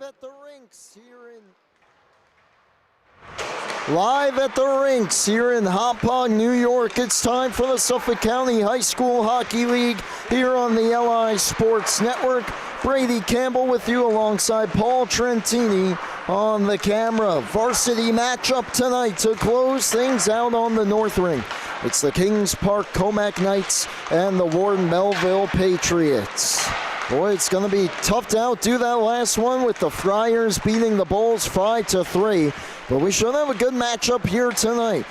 at the rinks here in Hauppauge, New York. It's time for the Suffolk County High School Hockey League here on the LI Sports Network. Brady Campbell with you alongside Paul Trentini on the camera. Varsity matchup tonight to close things out on the North Ring. It's the Kings Park Commack Knights and the Warden Melville Patriots. Boy, it's going to be tough to outdo that last one with the Friars beating the Bulls 5-3. But we should have a good matchup here tonight,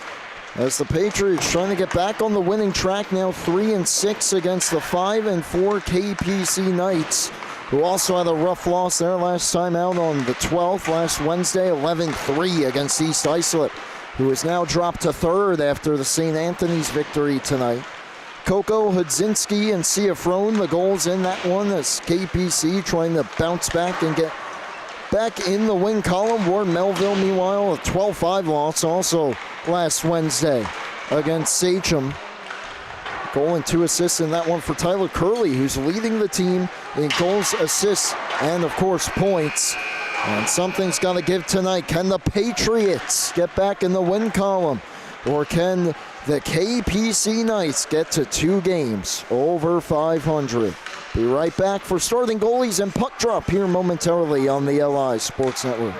as the Patriots trying to get back on the winning track now, 3-6 against the 5-4 KPC Knights, who also had a rough loss there last time out on the 12th, last Wednesday, 11-3 against East Islip, who has now dropped to third after the St. Anthony's victory tonight. Coco, Hudzinski, and Ciafrone, the goals in that one, as KPC trying to bounce back and get back in the win column. Ward Melville, meanwhile, a 12-5 loss also last Wednesday against Sachem. Goal and 2 assists in that one for Tyler Curley, who's leading the team in goals, assists, and of course points. And something's got to give tonight. Can the Patriots get back in the win column, or can the KPC Knights get to 2 games over 500? Be right back for starting goalies and puck drop here momentarily on the LI Sports Network.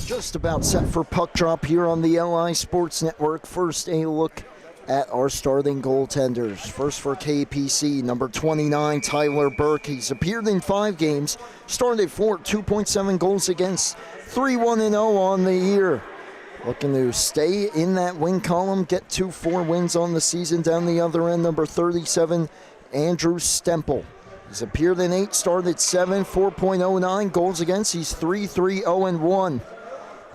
Just about set for puck drop here on the LI Sports Network. First, a look at our starting goaltenders. First for KPC, number 29, Tyler Burke. He's appeared in 5 games, started for 2.7 goals against, 3-1-0 on the year. Looking to stay in that win column, get 2-4 wins on the season. Down the other end, number 37, Andrew Stempel. He's appeared in 8, started 7, 4.09 goals against. He's 3-3-0-1.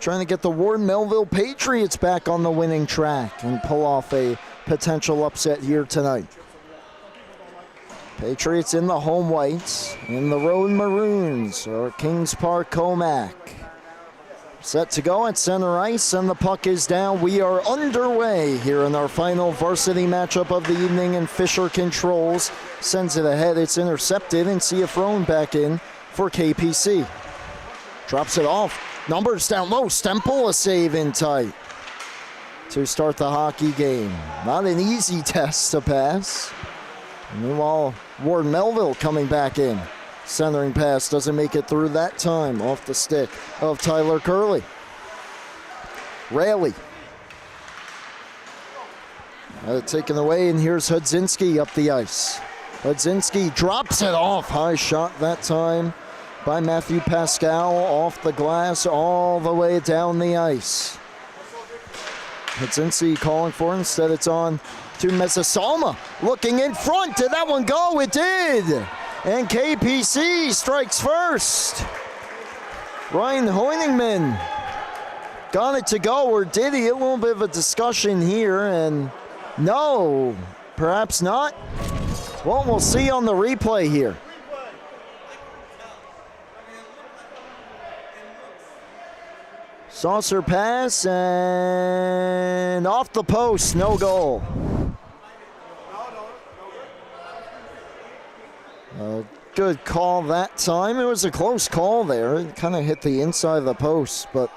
Trying to get the Warden Melville Patriots back on the winning track and pull off a potential upset here tonight. Patriots in the home whites, in the road maroons, or Kings Park Commack. Set to go at center ice, and the puck is down. We are underway here in our final varsity matchup of the evening, and Fisher controls, sends it ahead. It's intercepted, and Ciafrone back in for KPC. Drops it off. Numbers down low. Stempel a save in tight to start the hockey game. Not an easy test to pass. Meanwhile, Ward Melville coming back in. Centering pass doesn't make it through that time. Off the stick of Tyler Curley. Rayleigh. Taken away, and here's Hudzinski up the ice. Hudzinski drops it off. High shot that time by Matthew Pascal, off the glass all the way down the ice. Hudzinski calling for it. Instead it's on to Messasalma. Looking in front. Did that one go? It did. And KPC strikes first. Ryan Hoyningman got it to go, or did he? A little bit of a discussion here, and no, perhaps not. Well, we'll see on the replay here. Saucer pass and off the post, no goal. Good call that time. It was a close call there. It kind of hit the inside of the post, but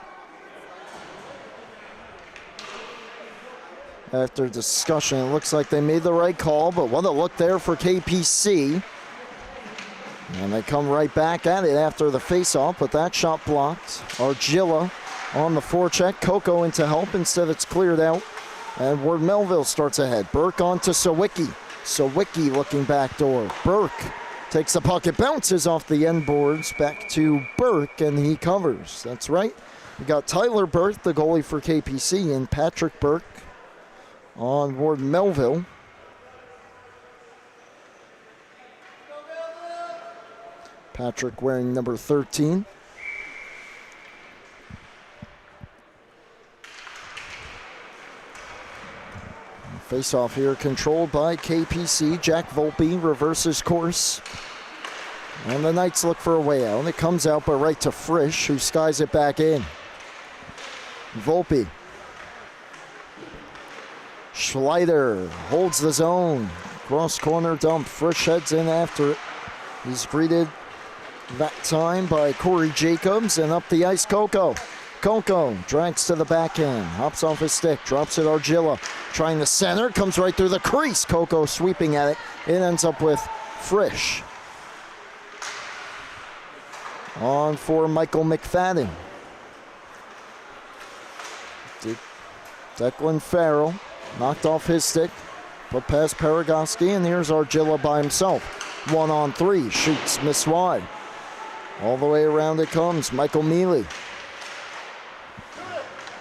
after discussion, it looks like they made the right call, but what a look there for KPC. And they come right back at it after the face-off, but that shot blocked. Argilla on the forecheck. Coco into help. Instead, it's cleared out. And Ward Melville starts ahead. Burke on to Sawicki. Sawicki looking back door. Burke takes the puck. It bounces off the end boards back to Burke, and he covers. That's right. We got Tyler Burke, the goalie for KPC, and Patrick Burke on Ward Melville. Patrick wearing number 13. Face-off here controlled by KPC. Jack Volpe reverses course. And the Knights look for a way out. It comes out, but right to Frisch, who skies it back in. Volpe. Schleider holds the zone. Cross corner dump. Frisch heads in after it. He's greeted that time by Corey Jacobs, and up the ice, Coco. Coco drags to the backhand, hops off his stick, drops it Argilla. Trying the center, comes right through the crease. Coco sweeping at it. It ends up with Frisch. On for Michael McFadden. Declan Farrell knocked off his stick, put past Paragoski, and here's Argilla by himself. 1-on-3, shoots, miss wide. All the way around it comes Michael Mealy.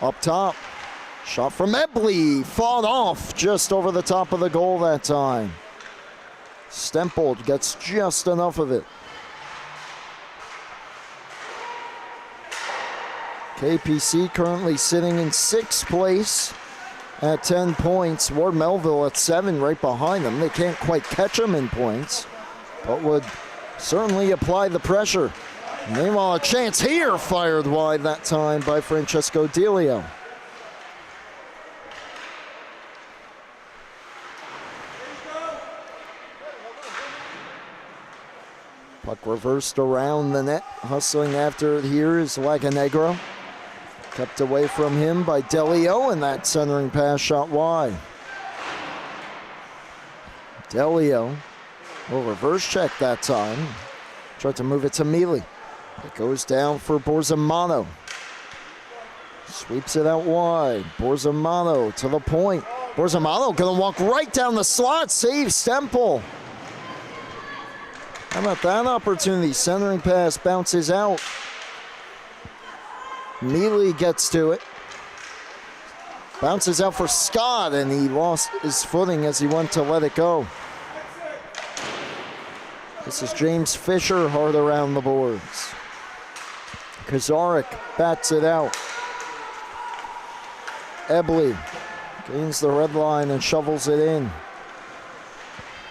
Up top, shot from Ebley, fought off just over the top of the goal that time. Stempled gets just enough of it. KPC currently sitting in 6th place at 10 points. Ward Melville at 7 right behind them. They can't quite catch them in points, but would certainly apply the pressure. Meanwhile, a chance here, fired wide that time by Francesco Delio. Puck reversed around the net. Hustling after it here is Laganegro. Kept away from him by Delio, and that centering pass shot wide. Delio will reverse check that time. Tried to move it to Mealy. It goes down for Borzamano. Sweeps it out wide. Borzamano to the point. Borzamano gonna walk right down the slot. Save Stemple. How about that opportunity? Centering pass bounces out. Mealy gets to it. Bounces out for Scott, and he lost his footing as he went to let it go. This is James Fisher hard around the boards. Kazarik bats it out. Ebley gains the red line and shovels it in.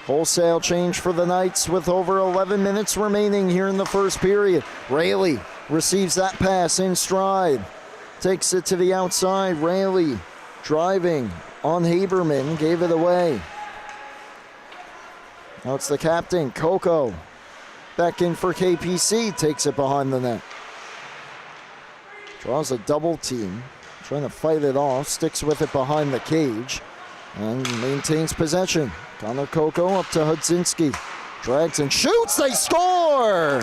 Wholesale change for the Knights with over 11 minutes remaining here in the first period. Rayleigh receives that pass in stride. Takes it to the outside. Rayleigh driving on Haberman, gave it away. Now it's the captain, Coco. Back in for KPC, takes it behind the net. Draws a double team, trying to fight it off, sticks with it behind the cage, and maintains possession. Connor Coco up to Hudzinski. Drags and shoots, they score!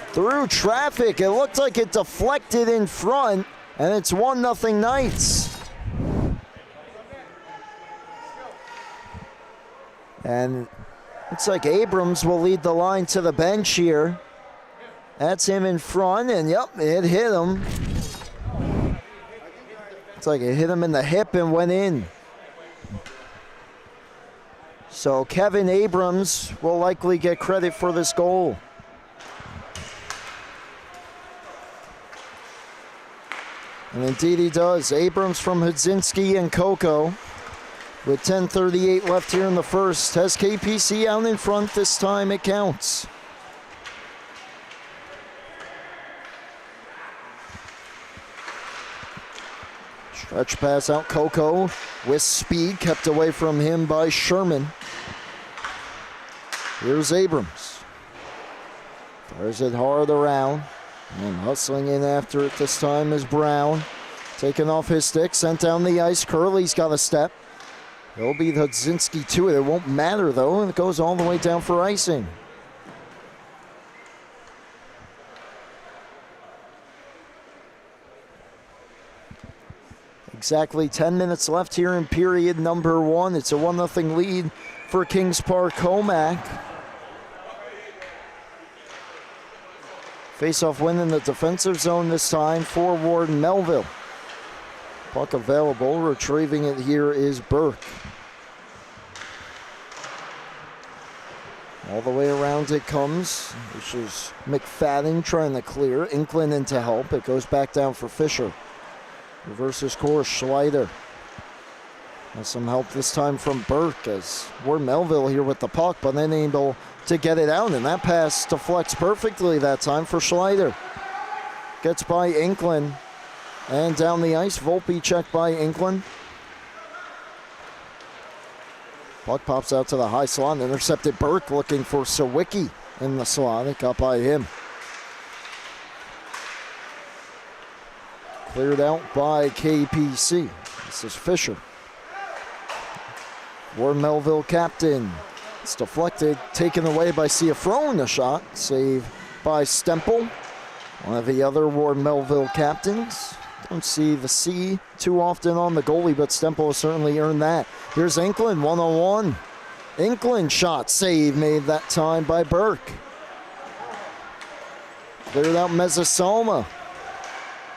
Through traffic, it looked like it deflected in front, and it's 1-0 Knights. And looks like Abrams will lead the line to the bench here. That's him in front, and yep, it hit him. It's like it hit him in the hip and went in. So Kevin Abrams will likely get credit for this goal. And indeed he does. Abrams from Hudzinski and Coco. with 10:38 left here in the first. Has KPC out in front. This time it counts. Stretch pass out, Coco with speed, kept away from him by Sherman. Here's Abrams. Fires it hard around, and hustling in after it this time is Brown. Taking off his stick, sent down the ice. Curley's got a step. He'll be Hudzinski to it. It won't matter though, and it goes all the way down for icing. Exactly 10 minutes left here in period number 1. It's a 1-0 lead for Kings Park Commack. Face-off win in the defensive zone this time for Warden Melville. Puck available, retrieving it here is Burke. All the way around it comes. This is McFadden trying to clear. Inkland in to help. It goes back down for Fisher. Reverses course, Schleider. Has some help this time from Burke as we're Melville here with the puck, but then able to get it out, and that pass deflects perfectly that time for Schleider. Gets by Inkland, and down the ice, Volpe checked by Inkland. Puck pops out to the high slot, and intercepted Burke looking for Sawicki in the slot. It got by him. Cleared out by KPC. This is Fisher. Ward Melville captain. It's deflected, taken away by Ciafrone. The shot, save by Stempel. One of the other Ward Melville captains. Don't see the C too often on the goalie, but Stempel has certainly earned that. Here's Inkland, 1-on-1. Inkland shot, save made that time by Burke. Cleared out Mezasoma.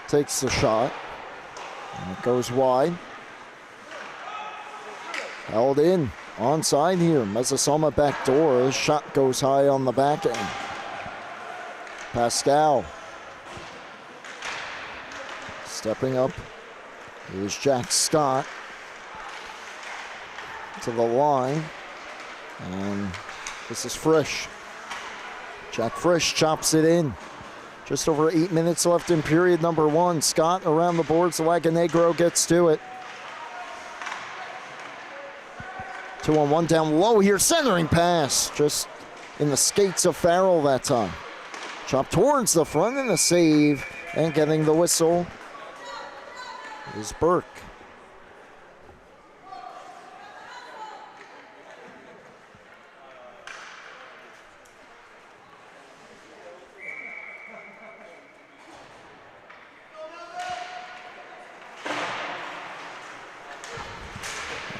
Takes the shot, and it goes wide. Held in, onside here. Mezasoma back door. His shot goes high on the back end. Pascal. Stepping up. Here's Jack Scott. To the line. And this is Frisch. Jack Frisch chops it in. Just over 8 minutes left in period number 1. Scott around the boards. Lagonegro gets to it. 2-on-1 down low here. Centering pass. Just in the skates of Farrell that time. Chop towards the front and a save. And getting the whistle is Burke.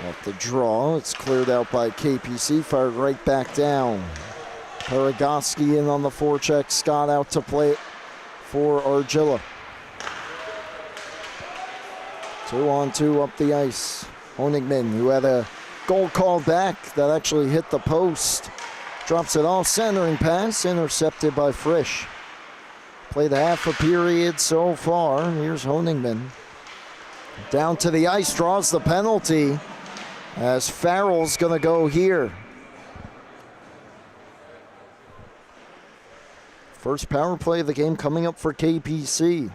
Off the draw, it's cleared out by KPC, fired right back down. Paragoski in on the forecheck, Scott out to play it for Argilla. 2-on-2 up the ice. Honigman, who had a goal called back that actually hit the post, drops it off, centering pass, intercepted by Frisch. Played half a period so far. Here's Honigman. Down to the ice, draws the penalty. As Farrell's gonna go here. First power play of the game coming up for KPC.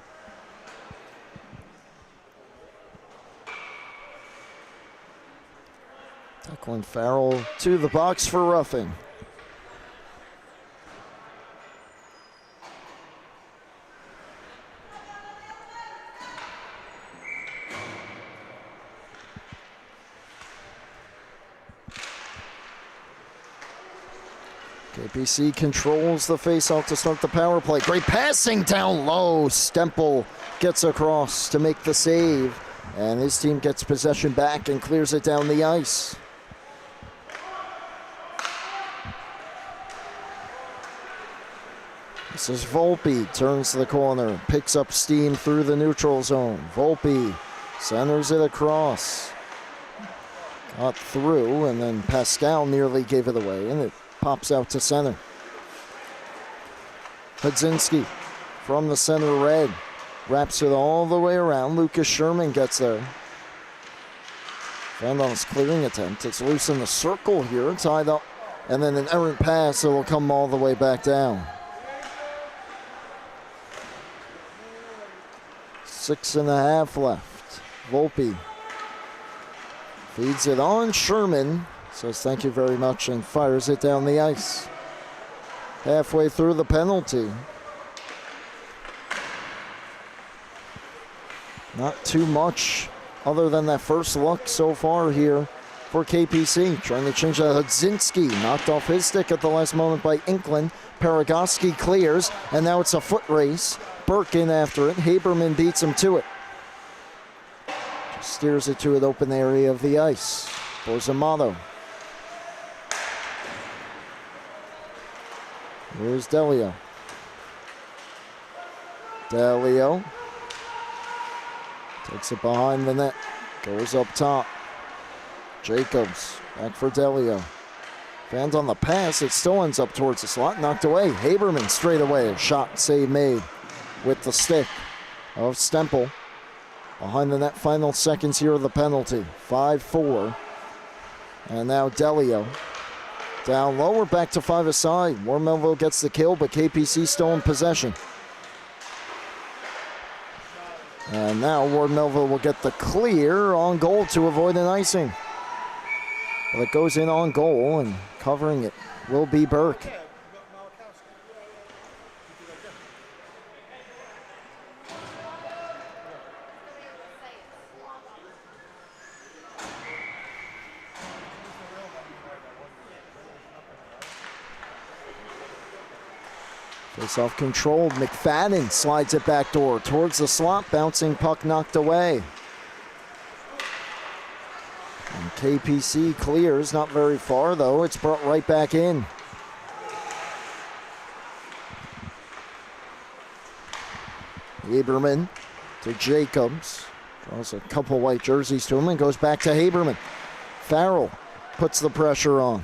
Declan Farrell to the box for roughing. KPC controls the faceoff to start the power play. Great passing down low. Stempel gets across to make the save. And his team gets possession back and clears it down the ice. This is Volpe, turns the corner, picks up steam through the neutral zone. Volpe centers it across. Got through, and then Pascal nearly gave it away, and it pops out to center. Hudzinski from the center red. Wraps it all the way around. Lucas Sherman gets there. Found on his clearing attempt. It's loose in the circle here, tied up. And then an errant pass that will come all the way back down. 6.5 left. Volpe feeds it on. Sherman says thank you very much and fires it down the ice. Halfway through the penalty. Not too much other than that first look so far here for KPC. Trying to change that. Hudzinski knocked off his stick at the last moment by Inkland. Paragoski clears, and now it's a foot race. Burke in after it. Haberman beats him to it. Just steers it to an open area of the ice. Borzamato. Here's Delio. Delio takes it behind the net. Goes up top. Jacobs back for Delio. Fans on the pass. It still ends up towards the slot. Knocked away. Haberman straight away. A shot save made with the stick of Stempel. Behind the net, final seconds here of the penalty. 5-4. And now Delio. Down low, we're back to 5 aside. Ward Melville gets the kill, but KPC still in possession. And now Ward Melville will get the clear on goal to avoid an icing. Well, it goes in on goal, and covering it will be Burke. Face-off controlled. McFadden slides it back door towards the slot. Bouncing puck knocked away. And KPC clears, not very far though. It's brought right back in. Haberman to Jacobs. Draws a couple white jerseys to him and goes back to Haberman. Farrell puts the pressure on.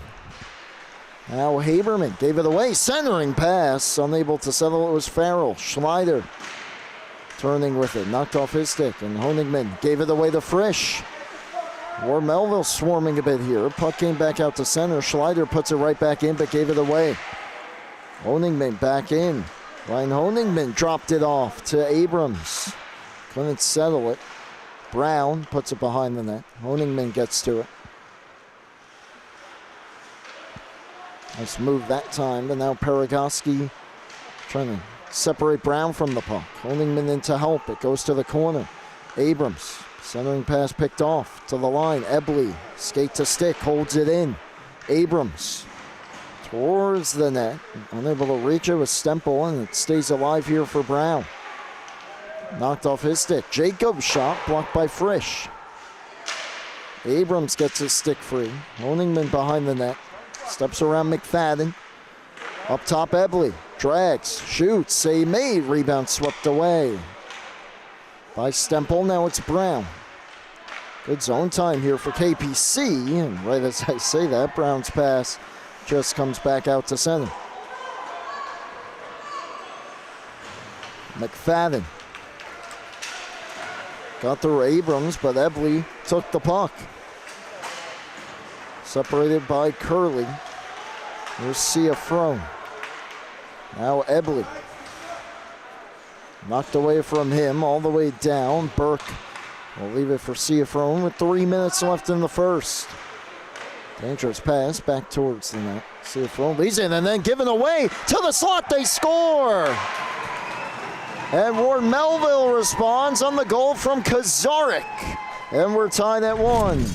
Now Haberman gave it away. Centering pass. Unable to settle. It was Farrell. Schneider turning with it. Knocked off his stick. And Honigman gave it away to Frisch. Ward Melville swarming a bit here. Puck came back out to center. Schneider puts it right back in but gave it away. Honigman back in. Ryan Honigman dropped it off to Abrams. Couldn't settle it. Brown puts it behind the net. Honigman gets to it. Nice move that time, but now Paragoski trying to separate Brown from the puck. Honigman in to help. It goes to the corner. Abrams, centering pass picked off to the line. Ebley, skate to stick, holds it in. Abrams towards the net. Unable to reach it with Stempel, and it stays alive here for Brown. Knocked off his stick. Jacobs shot, blocked by Frisch. Abrams gets his stick free. Honigman behind the net. Steps around McFadden. Up top, Ebley. Drags, shoots, save made. Rebound swept away by Stempel. Now it's Brown. Good zone time here for KPC. And right as I say that, Brown's pass just comes back out to center. McFadden got through Abrams, but Ebley took the puck. Separated by Curley. Here's Ciafrone. Now Ebley. Knocked away from him, all the way down. Burke will leave it for Ciafrone with 3 minutes left in the first. Dangerous pass back towards the net. Ciafrone leads in and then given away to the slot. They score! And Ward Melville responds on the goal from Kazarik. And we're tied at 1.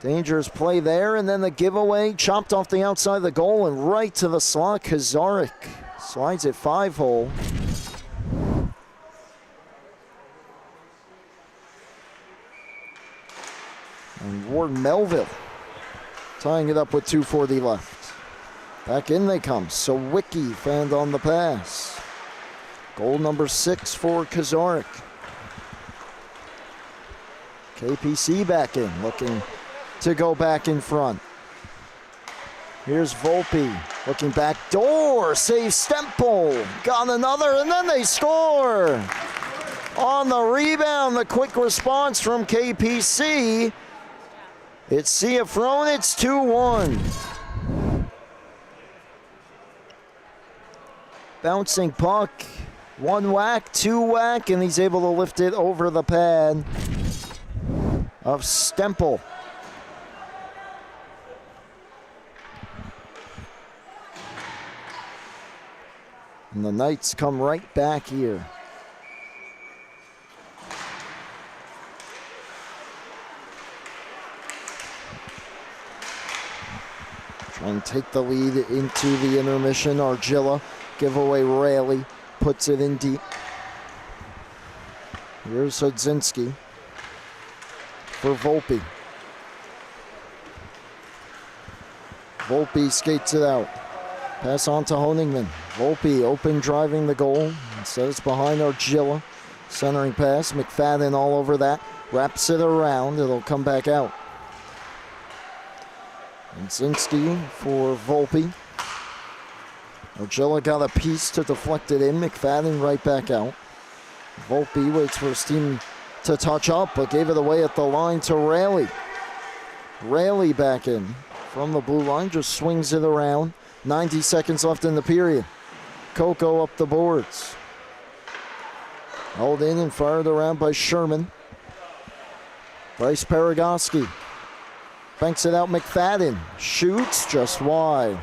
Dangerous play there, and then the giveaway chopped off the outside of the goal and right to the slot. Kazarik slides it 5-hole. And Ward Melville tying it up with 2:40 left. Back in they come. Sawicki found on the pass. Goal number 6 for Kazarik. KPC back in, looking to go back in front. Here's Volpe looking back door, save Stempel, got another, and then they score. On the rebound, the quick response from KPC. It's Ciafrone, it's 2-1. Bouncing puck, one whack, two whack, and he's able to lift it over the pad of Stempel. And the Knights come right back here. Trying to take the lead into the intermission. Argilla, giveaway Raley, puts it in deep. Here's Hudzinski for Volpe. Volpe skates it out. Pass on to Honigman. Volpe open driving the goal. Instead it's behind Argilla. Centering pass. McFadden all over that. Wraps it around. It'll come back out. Hudzinski for Volpe. Argilla got a piece to deflect it in. McFadden right back out. Volpe waits for his team to touch up, but gave it away at the line to Raley. Raley back in from the blue line, just swings it around. 90 seconds left in the period. Coco up the boards. Held in and fired around by Sherman. Bryce Paragoski banks it out. McFadden shoots just wide.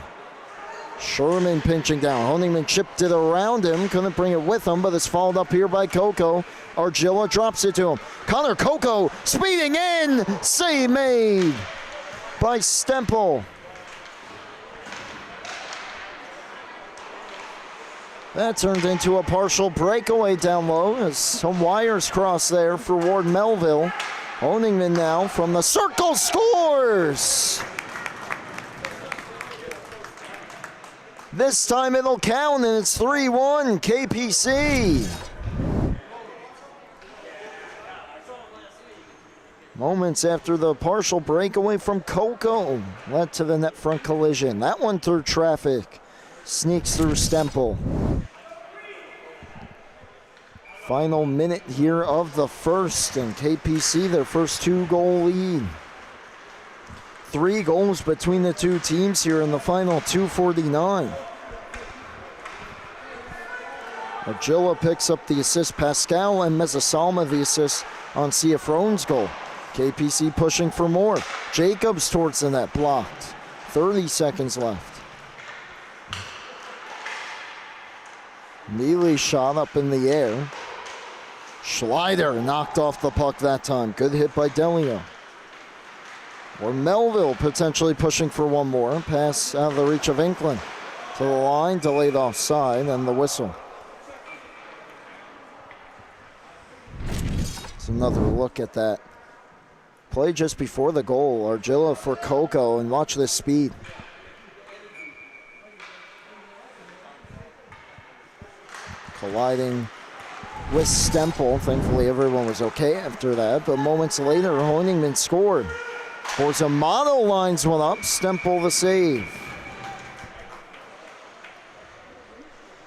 Sherman pinching down. Honigman chipped it around him. Couldn't bring it with him, but it's fouled up here by Coco. Argilla drops it to him. Connor Coco speeding in. Save made by Stempel. That turned into a partial breakaway down low as some wires cross there for Ward Melville. Honigman now from the circle scores. This time it'll count and it's 3-1 KPC. Moments after the partial breakaway from Coco led to the net front collision. That one through traffic. Sneaks through Stempel. Final minute here of the first, and KPC their first 2-goal lead. 3 goals between the two teams here in the final 2:49. Argilla picks up the assist. Pascal and Mezzasalma the assist on Ciafrone's goal. KPC pushing for more. Jacobs towards the net, blocked. 30 seconds left. Neely shot up in the air. Schleider knocked off the puck that time. Good hit by Delio. Or Melville potentially pushing for one more. Pass out of the reach of Inkland. To the line, delayed offside, and the whistle. It's another look at that play just before the goal. Argilla for Coco, and watch this speed. Colliding with Stempel. Thankfully everyone was okay after that, but moments later Honigman scored. Borzamato lines one up. Stempel the save.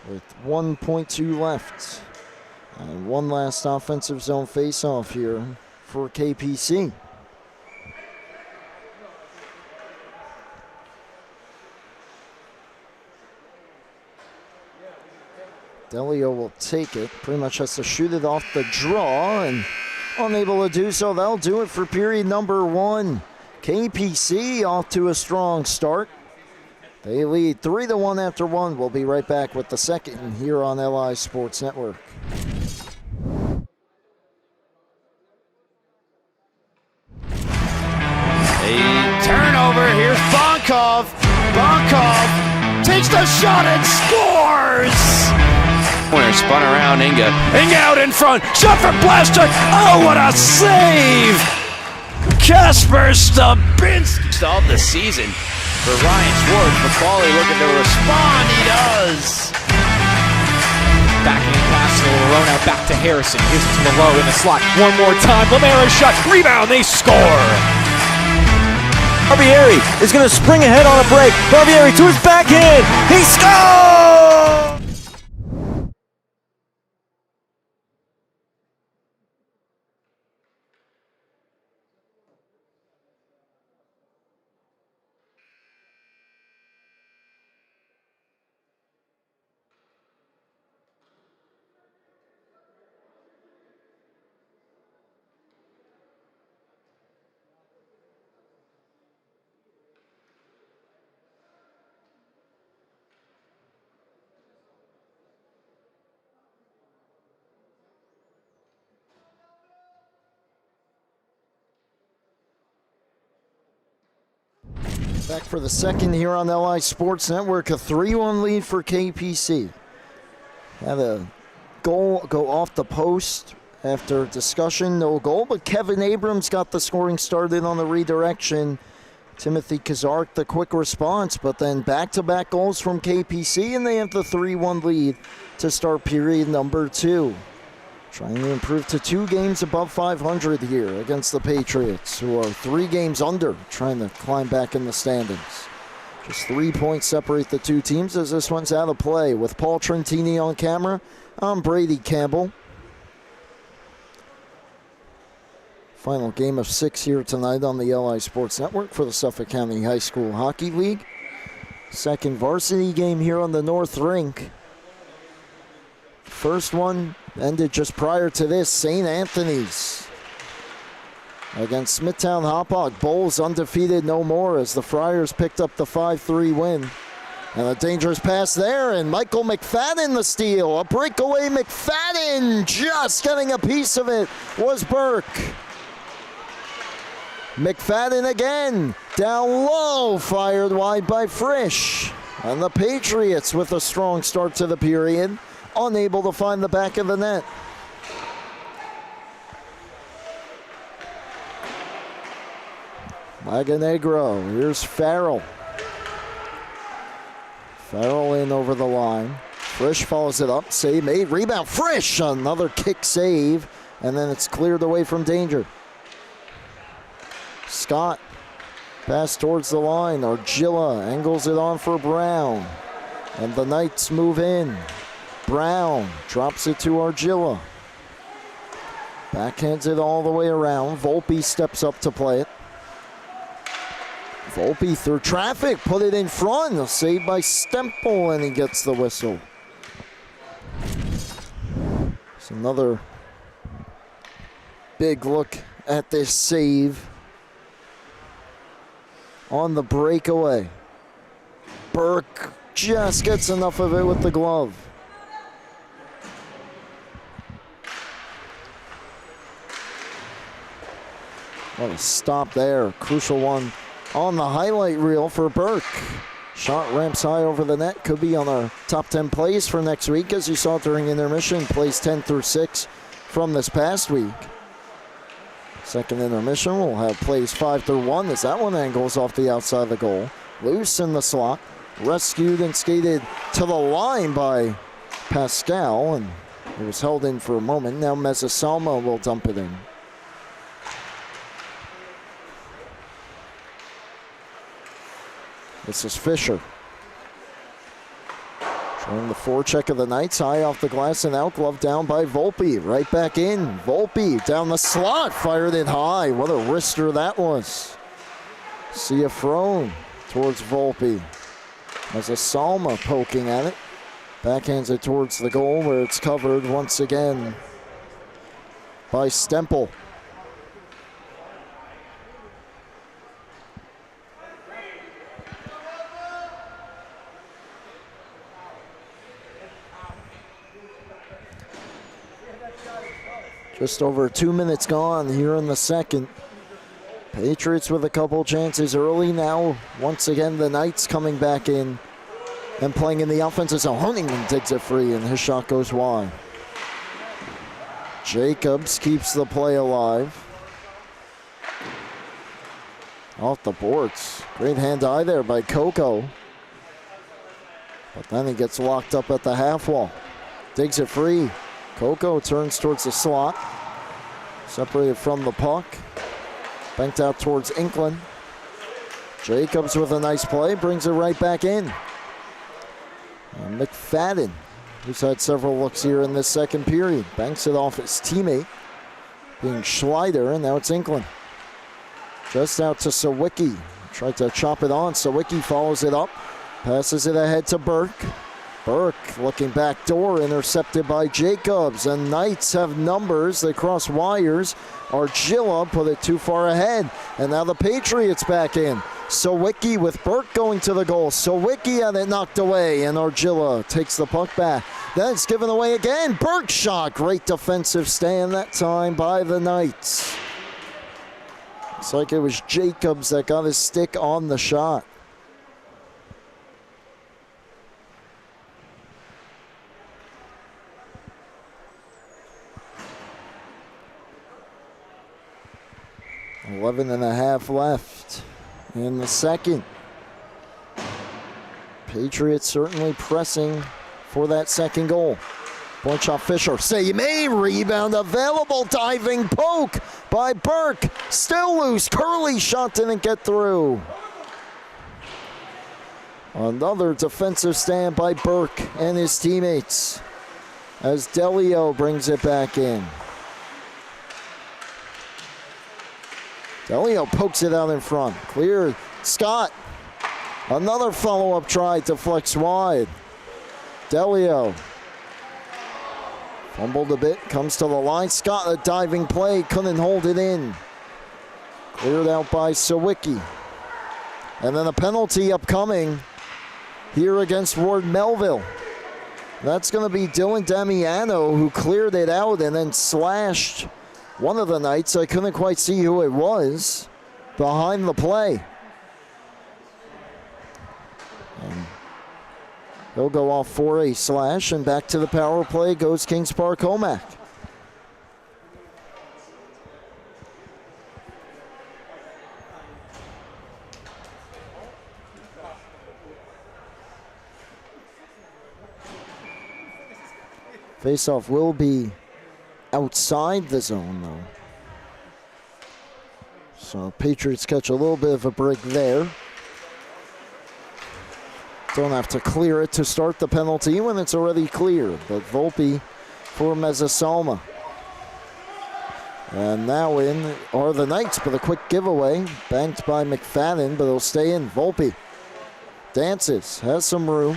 With 1.2 left. And one last offensive zone face-off here for KPC. Delio will take it. Pretty much has to shoot it off the draw, and unable to do so. That'll do it for period number 1. KPC off to a strong start. They lead 3-1 after 1. We'll be right back with the second here on LI Sports Network. A turnover. Here's Bonkov. Bonkov takes the shot and scores! Corner spun around Inga. Inga out in front. Shot from Plastic. Oh, what a save! Kasper Stabinski. Of the season for Ryan Schwartz. McCauley looking to respond. He does. Backing pass to Rona, back to Harrison. Gives it to Lowe in the slot. One more time. Lemara's shot. Rebound. They score. Barbieri is going to spring ahead on a break. Barbieri to his backhand. He scores! Back for the second here on LI Sports Network, a 3-1 lead for KPC. Had a goal go off the post after discussion, no goal, but Kevin Abrams got the scoring started on the redirection. Timothy Kazark, the quick response, but then back-to-back goals from KPC, and they have the 3-1 lead to start period number 2. Trying to improve to 2 games above 500 here against the Patriots, who are 3 games under, trying to climb back in the standings. Just 3 points separate the two teams as this one's out of play. With Paul Trentini on camera, I'm Brady Campbell. Final game of 6 here tonight on the LI Sports Network for the Suffolk County High School Hockey League. Second varsity game here on the North Rink. First one ended just prior to this, St. Anthony's against Smithtown Hauppauge. Bulls undefeated no more as the Friars picked up the 5-3 win. And a dangerous pass there, and Michael McFadden the steal. A breakaway McFadden, just getting a piece of it was Burke. McFadden again, down low, fired wide by Frisch. And the Patriots with a strong start to the period, unable to find the back of the net. Lagonegro, here's Farrell. Farrell in over the line. Frisch follows it up, save made, rebound, Frisch, another kick save, and then it's cleared away from danger. Scott, pass towards the line, Argilla angles it on for Brown, and the Knights move in. Brown drops it to Argilla. Backhands it all the way around. Volpe steps up to play it. Volpe through traffic, put it in front. Saved by Stemple, and he gets the whistle. It's another big look at this save on the breakaway. Burke just gets enough of it with the glove. What a stop there. Crucial one on the highlight reel for Burke. Shot ramps high over the net. Could be on our top 10 plays for next week, as you saw during intermission. Plays 10 through 6 from this past week. Second intermission, we'll have plays 5 through 1 as that one angles off the outside of the goal. Loose in the slot. Rescued and skated to the line by Pascal, and it was held in for a moment. Now Mezzasalma will dump it in. This is Fisher. Showing the forecheck of the Knights, high off the glass and out, glove down by Volpe. Right back in, Volpe down the slot, fired it high. What a wrister that was. Ciafrone towards Volpe. As a Salma poking at it. Backhands it towards the goal where it's covered once again by Stemple. Just over 2 minutes gone here in the second. Patriots with a couple chances early now. Once again, the Knights coming back in and playing in the offensive zone. Honeyman digs it free, and his shot goes wide. Jacobs keeps the play alive. Off the boards. Great hand-eye there by Coco. But then he gets locked up at the half wall. Digs it free. Coco turns towards the slot. Separated from the puck. Banked out towards Inkland. Jacobs with a nice play. Brings it right back in. And McFadden, who's had several looks here in this second period, banks it off his teammate, being Schleider, and now it's Inkland. Just out to Sawicki. Tried to chop it on. Sawicki follows it up. Passes it ahead to Burke. Burke looking back door, intercepted by Jacobs, and Knights have numbers. They cross wires. Argilla put it too far ahead, and now the Patriots back in. Sawicki with Burke going to the goal. Sawicki had it knocked away, and Argilla takes the puck back. Then it's given away again. Burke shot. Great defensive stand that time by the Knights. Looks like it was Jacobs that got his stick on the shot. 7.5 left in the second. Patriots certainly pressing for that second goal. Point shot Fisher, save made, rebound available, diving poke by Burke. Still loose, Curley shot didn't get through. Another defensive stand by Burke and his teammates as Delio brings it back in. Delio pokes it out in front. Clear. Scott. Another follow-up try deflects wide. Delio. Fumbled a bit. Comes to the line. Scott, a diving play. Couldn't hold it in. Cleared out by Sawicki. And then a penalty upcoming here against Ward Melville. That's going to be Dylan Damiano, who cleared it out and then slashed one of the Knights. I couldn't quite see who it was behind the play. And he'll go off for a slash, and back to the power play goes Kings Park Commack. Faceoff will be outside the zone, though. So Patriots catch a little bit of a break there. Don't have to clear it to start the penalty when it's already cleared. But Volpe for Mezzasalma. And now in are the Knights, but a quick giveaway. Banked by McFadden, but it'll stay in. Volpe dances, has some room.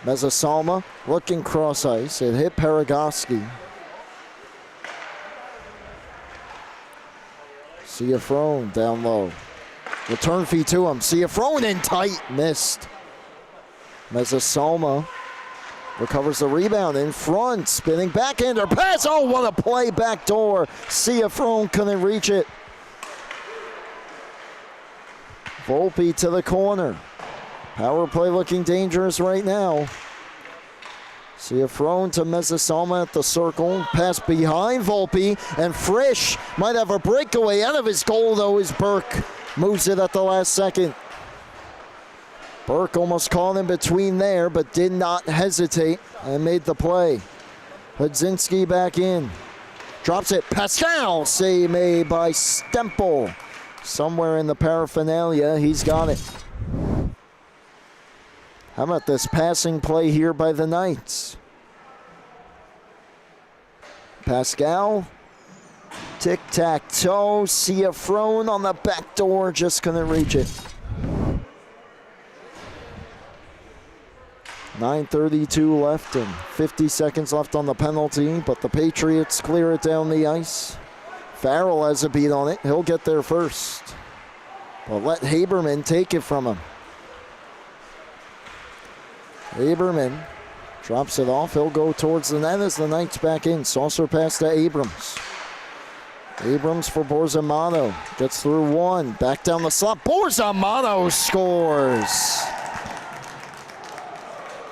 Mezzasalma looking cross ice. It hit Paragoski. Ciafrone down low. Return feed to him. Ciafrone in tight. Missed. Mezzasalma recovers the rebound in front. Spinning backhander pass. Oh, what a play backdoor. Ciafrone couldn't reach it. Volpe to the corner. Power play looking dangerous right now. Ciafrone to Mezzasalma at the circle. Pass behind Volpe, and Frisch might have a breakaway out of his goal, though, as Burke moves it at the last second. Burke almost caught in between there, but did not hesitate and made the play. Hudzinski back in. Drops it. Pascal. Save made by Stempel. Somewhere in the paraphernalia, he's got it. How about this passing play here by the Knights? Pascal. Tic-tac-toe. Ciafrone on the back door. Just couldn't reach it. 9:32 left and 50 seconds left on the penalty, but the Patriots clear it down the ice. Farrell has a beat on it. He'll get there first. But let Haberman take it from him. Haberman drops it off. He'll go towards the net as the Knights back in. Saucer pass to Abrams. Abrams for Borzamano. Gets through one. Back down the slot. Borzamano scores.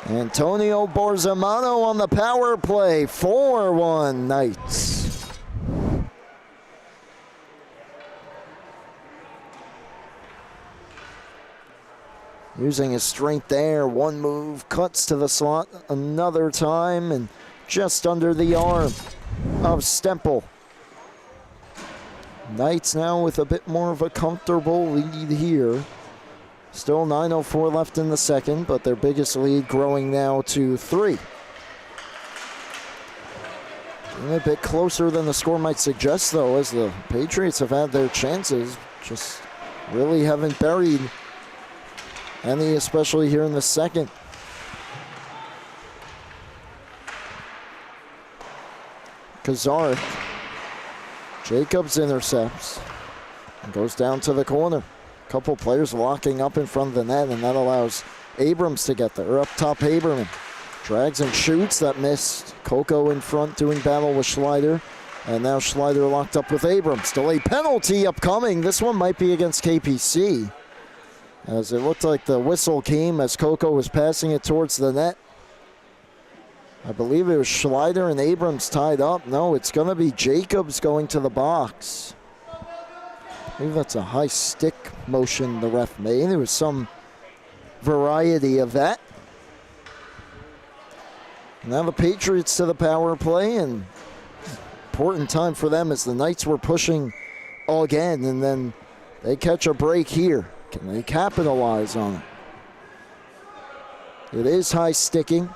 Antonio Borzamano on the power play. 4-1 Knights. Using his strength there, one move, cuts to the slot another time, and just under the arm of Stempel. Knights now with a bit more of a comfortable lead here. Still 9:04 left in the second, but their biggest lead growing now to 3. A bit closer than the score might suggest, though, as the Patriots have had their chances, just really haven't buried any, especially here in the second. Kazarek. Jacobs intercepts and goes down to the corner. A couple players locking up in front of the net, and that allows Abrams to get there. Up top, Haberman drags and shoots. That missed. Coco in front doing battle with Schleider. And now Schleider locked up with Abrams. Delayed penalty upcoming. This one might be against KPC, as it looked like the whistle came as Coco was passing it towards the net. I believe it was Schleider and Abrams tied up. No, it's going to be Jacobs going to the box. believe that's a high stick motion the ref made. There was some variety of that. Now the Patriots to the power play, and important time for them as the Knights were pushing again, and then they catch a break here. Can they capitalize on it? It is high sticking.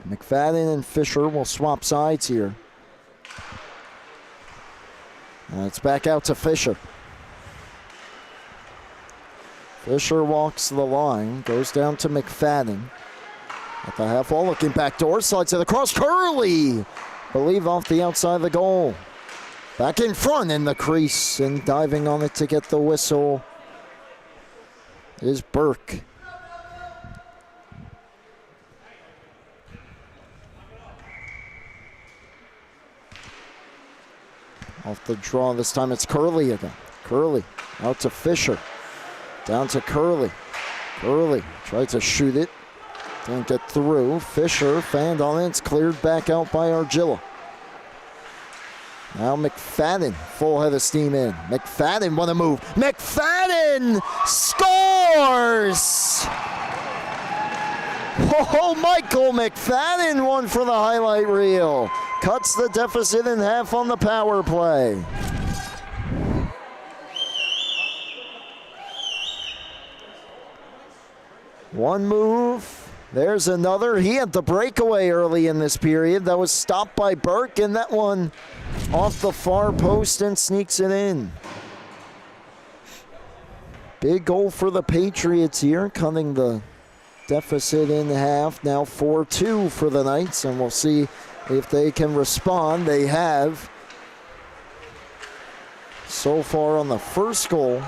McFadden and Fisher will swap sides here. And it's back out to Fisher. Fisher walks the line, goes down to McFadden. At the half wall, looking back door, slides to the cross. Curley, believe off the outside of the goal. Back in front in the crease and diving on it to get the whistle is Burke. Off the draw this time, it's Curley again. Curley out to Fisher. Down to Curley. Curley tried to shoot it. Didn't get through. Fisher fanned on it. It's cleared back out by Argilla. Now McFadden, full head of steam in. McFadden, what a move. McFadden scores! Oh, Michael McFadden, one for the highlight reel. Cuts the deficit in half on the power play. One move. There's another. He had the breakaway early in this period. That was stopped by Burke, and that one off the far post and sneaks it in. Big goal for the Patriots here, cutting the deficit in half. Now 4-2 for the Knights, and we'll see if they can respond. They have so far on the first goal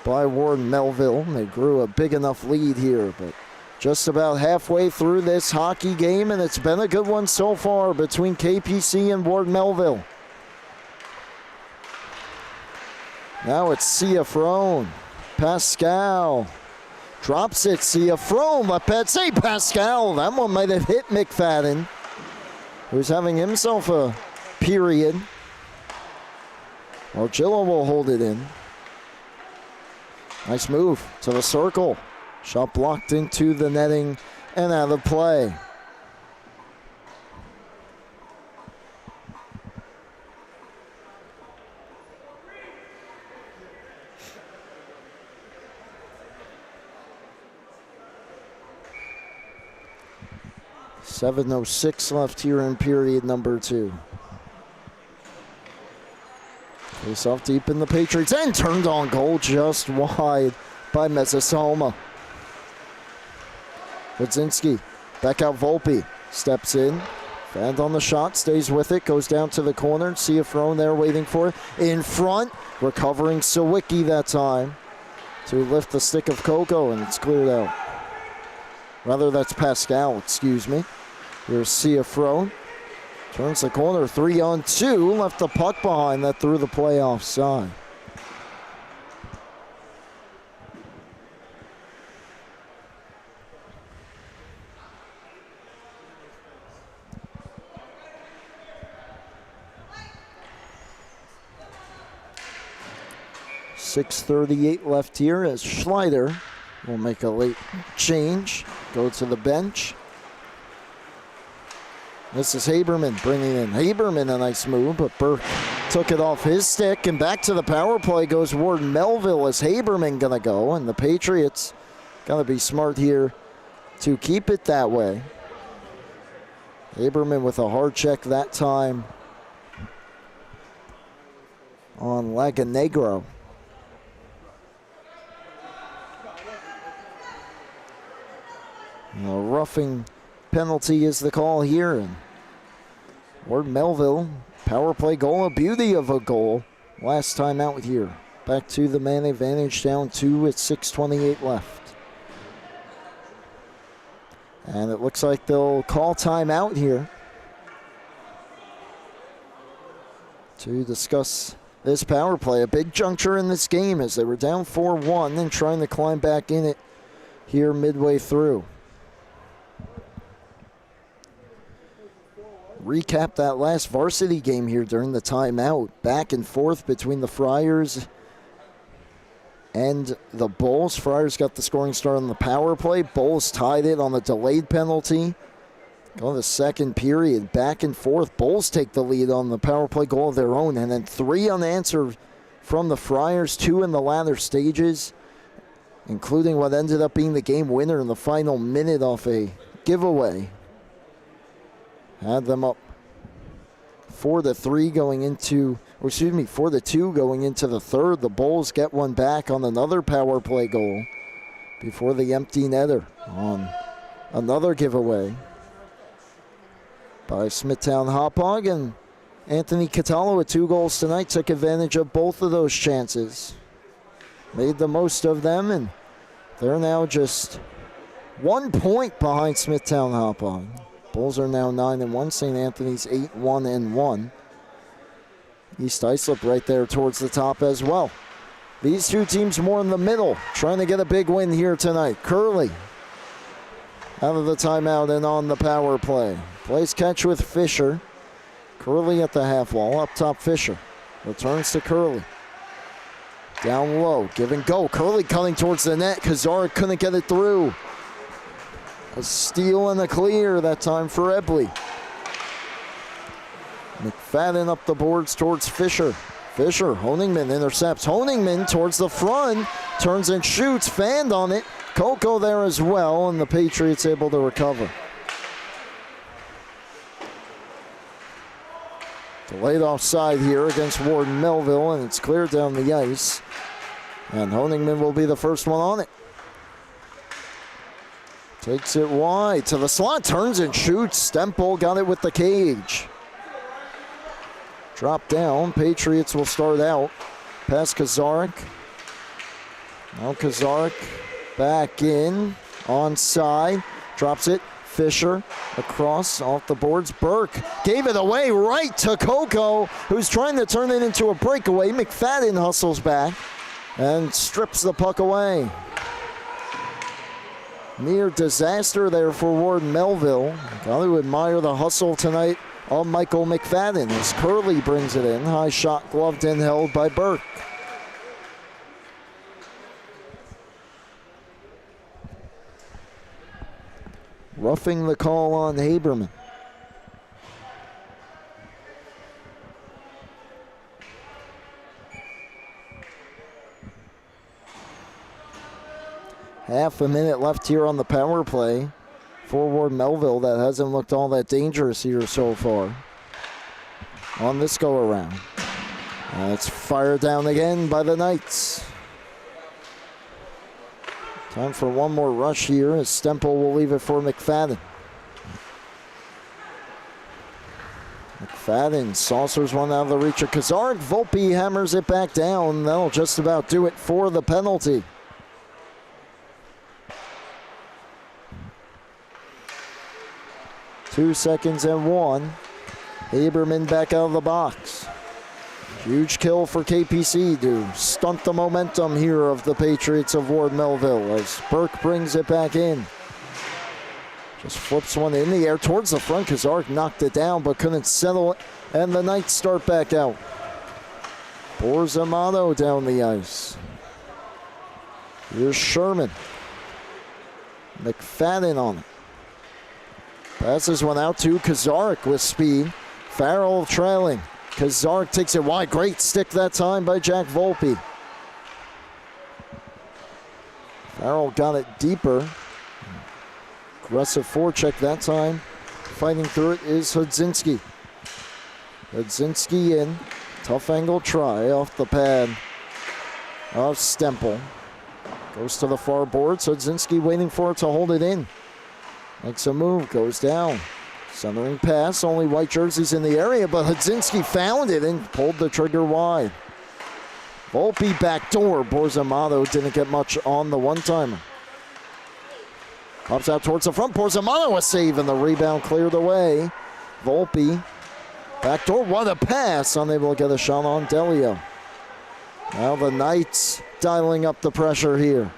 by Warden Melville. They grew a big enough lead here, but just about halfway through this hockey game, and it's been a good one so far between KPC and Ward Melville. Now it's Ciafrone. Pascal drops it. Ciafrone, let's say Pascal. That one might have hit McFadden, who's having himself a period. Argilla will hold it in. Nice move to the circle. Shot blocked into the netting and out of play. .706 left here in period number 2. Face off deep in the Patriots end. Turned on goal just wide by Mezzasoma. Wodzinski, back out Volpe, steps in, fanned on the shot, stays with it, goes down to the corner, Ciafrone there waiting for it, in front, recovering Sawicki that time to lift the stick of Coco, and it's cleared out. Rather, that's Pascal, excuse me. Here's Ciafrone, turns the corner, 3-on-2, left the puck behind that threw the play offside. .638 left here as Schleider will make a late change, go to the bench. This is Haberman bringing in. Haberman, a nice move, but Burke took it off his stick, and back to the power play goes Warden Melville as Haberman gonna go, and the Patriots gotta be smart here to keep it that way. Haberman with a hard check that time on Lagonegro. A roughing penalty is the call here. And Ward Melville, power play goal, a beauty of a goal. Last time out here. Back to the man advantage, down 2 at 6:28 left. And it looks like they'll call timeout here to discuss this power play. A big juncture in this game as they were down 4-1 and trying to climb back in it here midway through. recap that last varsity game here during the timeout. Back and forth between the Friars and the Bulls. Friars got the scoring start on the power play. Bulls tied it on the delayed penalty. Go to the second period, back and forth. Bulls take the lead on the power play goal of their own, and then 3 unanswered from the Friars, 2 in the latter stages, including what ended up being the game winner in the final minute off a giveaway. Had them up 4-3 going into, or excuse me, 4-2 going into the third. The Bulls get one back on another power play goal before the empty netter on another giveaway by Smithtown Hauppauge, and Anthony Catalo with 2 goals tonight took advantage of both of those chances. Made the most of them, and they're now just 1 point behind Smithtown Hauppauge. Bulls are now 9-1, St. Anthony's 8-1-1. East Islip right there towards the top as well. These two teams more in the middle, trying to get a big win here tonight. Curley out of the timeout and on the power play. Plays catch with Fisher. Curley at the half wall. Up top, Fisher. Returns to Curley. Down low. Give and go. Curley cutting towards the net. Kazaric couldn't get it through. A steal and a clear that time for Ebley. McFadden up the boards towards Fisher. Fisher, Honigman intercepts. Honigman towards the front. Turns and shoots. Fanned on it. Coco there as well, and the Patriots able to recover. Delayed offside here against Warden Melville, and it's cleared down the ice. And Honigman will be the first one on it. Takes it wide to the slot, turns and shoots. Stempel got it with the cage. Drop down, Patriots will start out. Pass Kazaric. Now Kazaric back in, onside, drops it. Fisher across off the boards. Burke gave it away right to Coco, who's trying to turn it into a breakaway. McFadden hustles back and strips the puck away. Near disaster there for Warden Melville. Got to admire the hustle tonight of Michael McFadden as Curley brings it in. High shot gloved and held by Burke. Roughing the call on Haberman. Half a minute left here on the power play for Warden Melville. That hasn't looked all that dangerous here so far on this go around. It's fired down again by the Knights. Time for one more rush here as Stempel will leave it for McFadden. McFadden saucers one out of the reach of Kazaric. Volpe hammers it back down. That'll just about do it for the penalty. Two seconds and one. Haberman back out of the box. Huge kill for KPC to stunt the momentum here of the Patriots of Ward Melville as Burke brings it back in. Just flips one in the air towards the front. Kazaric knocked it down but couldn't settle it, and the Knights start back out. Borzamato down the ice. Here's Sherman. McFadden on it. Passes one out to Kazaric with speed. Farrell trailing. Kazaric takes it wide. Great stick that time by Jack Volpe. Farrell got it deeper. Aggressive forecheck that time. Fighting through it is Hudzinski. Hudzinski in. Tough angle try off the pad of Stempel. Goes to the far boards. Hudzinski waiting for it to hold it in. Makes a move, goes down. Centering pass, only white jerseys in the area, but Hudzinski found it and pulled the trigger wide. Volpe backdoor. Borzamato didn't get much on the one-timer. Pops out towards the front. Borzamato a save and the rebound cleared away. Volpe backdoor. What a pass. Unable to get a shot on Delio. Now the Knights dialing up the pressure here.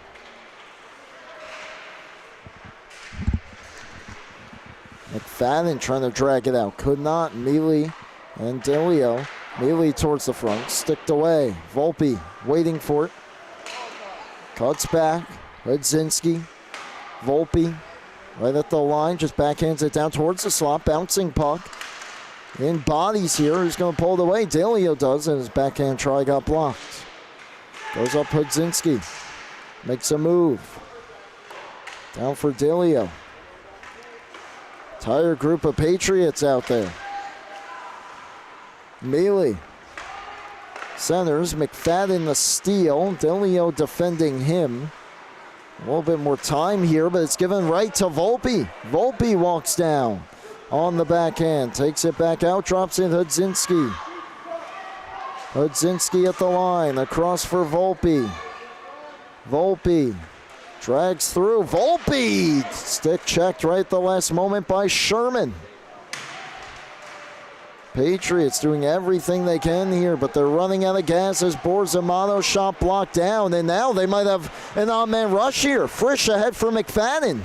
McFadden trying to drag it out. Could not. Mealy and Delio. Mealy towards the front. Sticked away. Volpe waiting for it. Cuts back. Hudzinski. Volpe right at the line. Just backhands it down towards the slot. Bouncing puck. In bodies here. Who's going to pull it away? Delio does, and his backhand try got blocked. Goes up Hudzinski. Makes a move. Down for Delio. Entire group of Patriots out there. Mealy. Centers. McFadden the steal. Delio defending him. A little bit more time here, but it's given right to Volpe. Volpe walks down on the backhand. Takes it back out. Drops in Hudzinski. Hudzinski at the line. Across for Volpe. Volpe. Drags through. Volpe! Stick checked right at the last moment by Sherman. Patriots doing everything they can here, but they're running out of gas as Borzamato shot blocked down, and now they might have an on-man rush here. Frisch ahead for McFadden.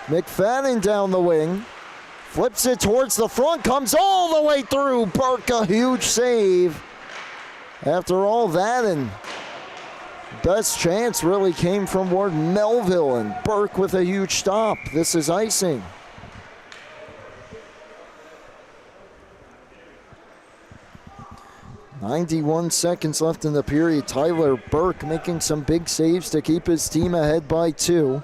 McFadden down the wing. Flips it towards the front, comes all the way through. Burke, a huge save. After all that, and best chance really came from Ward Melville, and Burke with a huge stop. This is icing. .91 seconds left in the period. Tyler Burke making some big saves to keep his team ahead by 2.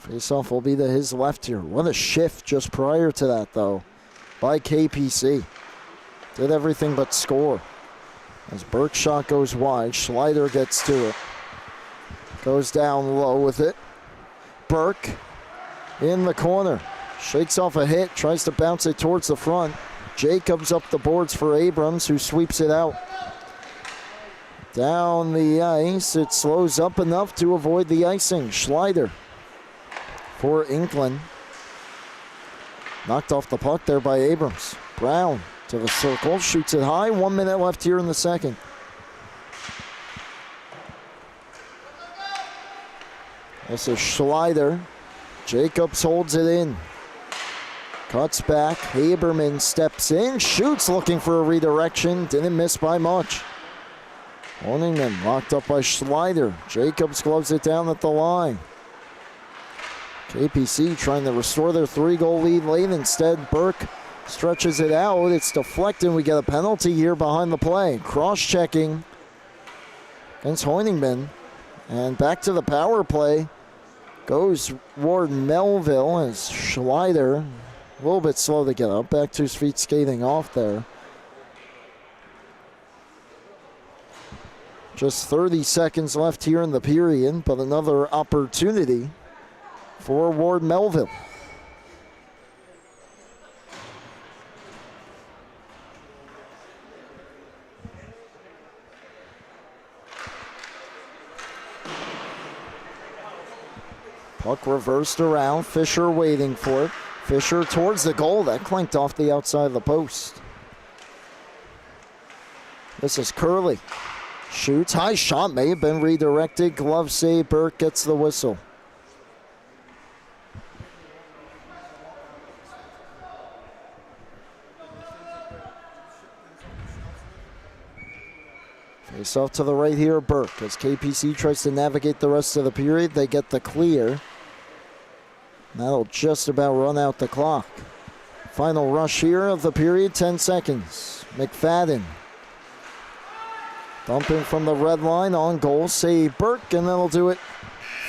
Faceoff will be to his left here. What a shift just prior to that, though, by KPC. Did everything but score. As Burke's shot goes wide, Schleider gets to it. Goes down low with it. Burke in the corner. Shakes off a hit, tries to bounce it towards the front. Jacobs up the boards for Abrams, who sweeps it out. Down the ice, it slows up enough to avoid the icing. Schleider for Inkland. Knocked off the puck there by Abrams. Brown to the circle, shoots it high. 1 minute left here in the second. This is Schleider. Jacobs holds it in. Cuts back. Haberman steps in. Shoots, looking for a redirection. Didn't miss by much. Honingman locked up by Schleider. Jacobs gloves it down at the line. KPC trying to restore their 3-goal lead late. Instead, Burke stretches it out. It's deflected. We get a penalty here behind the play. Cross-checking against Honingman. And back to the power play goes Ward Melville as Schleider, a little bit slow to get up. Back to his feet, skating off there. Just 30 seconds left here in the period, but another opportunity for Ward Melville. Puck reversed around. Fisher waiting for it. Fisher towards the goal. That clanked off the outside of the post. This is Curley. Shoots. High shot may have been redirected. Glove save. Burke gets the whistle. Face off to the right here, Burke. As KPC tries to navigate the rest of the period, they get the clear. That'll just about run out the clock. Final rush here of the period, 10 seconds. McFadden. Dumping from the red line on goal, save Burke, and that'll do it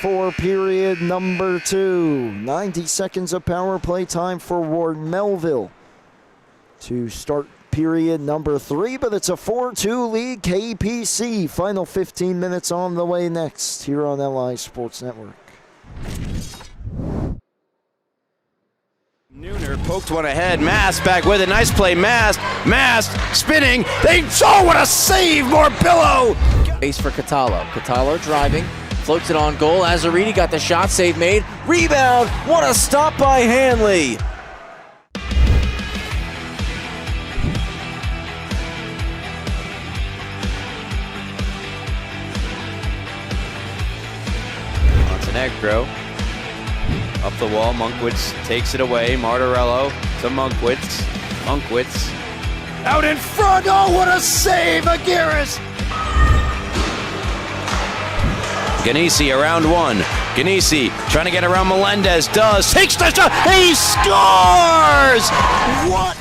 for period number 2. 90 seconds of power play time for Ward Melville to start period number 3, but it's a 4-2 lead KPC. Final 15 minutes on the way next here on LI Sports Network. Nooner poked one ahead. Mast back with a nice play. Mast spinning. What a save, Morbillo. Base for Catalo. Catalo driving, floats it on goal. Azzariti got the shot, save made. Rebound, what a stop by Hanley. Negro. Up the wall, Monkwitz takes it away. Martorello to Monkwitz. Monkwitz out in front. Oh, what a save, Aguirre! Ganesi around one. Ganesi trying to get around Melendez. Does. Takes the shot. He scores! What?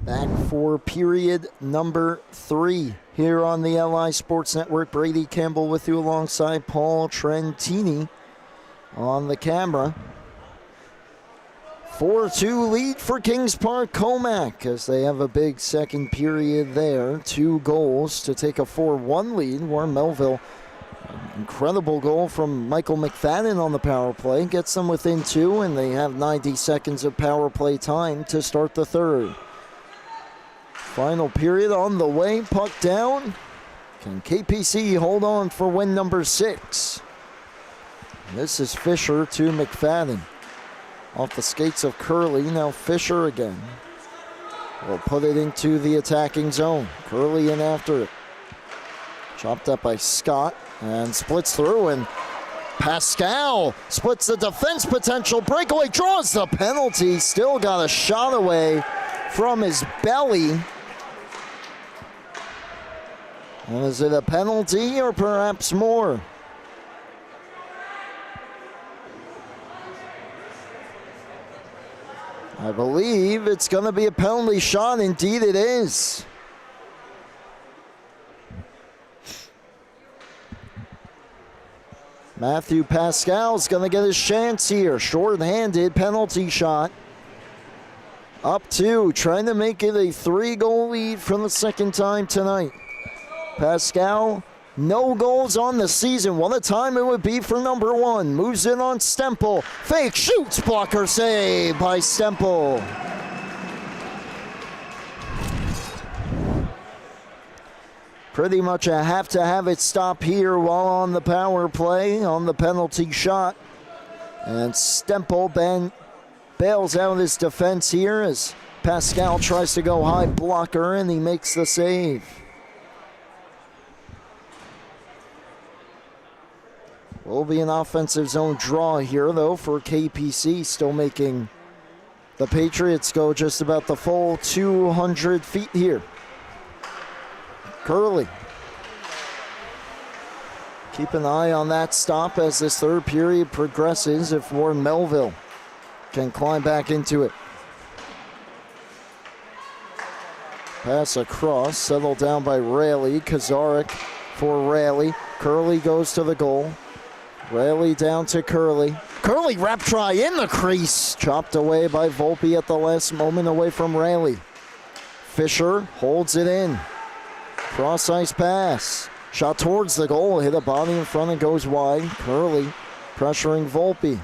Back for period number 3 here on the LI Sports Network. Brady Campbell with you alongside Paul Trentini on the camera. 4-2 lead for Kings Park Commack as they have a big second period there. 2 goals to take a 4-1 lead. Warren Melville, incredible goal from Michael McFadden on the power play. Gets them within 2, and they have 90 seconds of power play time to start the third. Final period on the way, puck down. Can KPC hold on for win number 6? This is Fisher to McFadden. Off the skates of Curley, now Fisher again. Will put it into the attacking zone. Curley in after it. Chopped up by Scott and splits through, and Pascal splits the defense potential. Breakaway, draws the penalty. Still got a shot away from his belly. And is it a penalty or perhaps more? I believe it's going to be a penalty shot. Indeed it is. Matthew Pascal's going to get his chance here. Short-handed penalty shot. Up 2, trying to make it a 3-goal lead for the second time tonight. Pascal, no goals on the season. What a time it would be for number 1. Moves in on Stemple. Fake shoots, blocker save by Stemple. Pretty much a have to have it stop here while on the power play on the penalty shot. And Stemple bails out his defense here as Pascal tries to go high blocker, and he makes the save. Will be an offensive zone draw here, though, for KPC, still making the Patriots go just about the full 200 feet here. Curley. Keep an eye on that stop as this third period progresses if Warren Melville can climb back into it. Pass across, settled down by Rayleigh. Kazarik for Rayleigh. Curley goes to the goal. Rayleigh down to Curley. Curley wrap try in the crease. Chopped away by Volpe at the last moment away from Rayleigh. Fisher holds it in. Cross ice pass. Shot towards the goal. Hit a body in front and goes wide. Curley pressuring Volpe.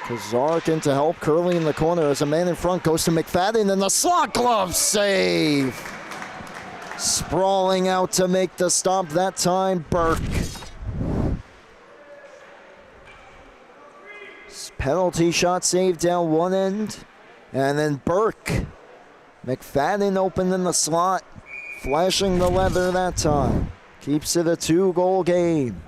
Kazarik in to help. Curley in the corner as a man in front goes to McFadden, and the slot glove save. Sprawling out to make the stop that time, Burke. Penalty shot saved down one end, and then Burke. McFadden open in the slot, flashing the leather that time. Keeps it a 2-goal game.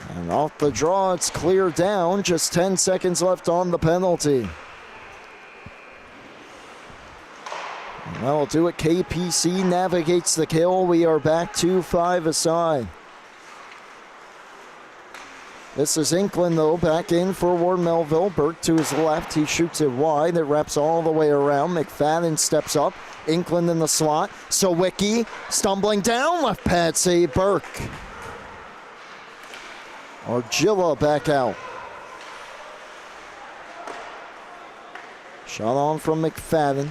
And off the draw, it's cleared down. Just 10 seconds left on the penalty. That'll do it. KPC navigates the kill. We are back to 5 aside. This is Inkland, though, back in for Ward Melville. Burke to his left. He shoots it wide. It wraps all the way around. McFadden steps up. Inkland in the slot. Sawicki stumbling down. Left pad save. Burke. Argilla back out. Shot on from McFadden.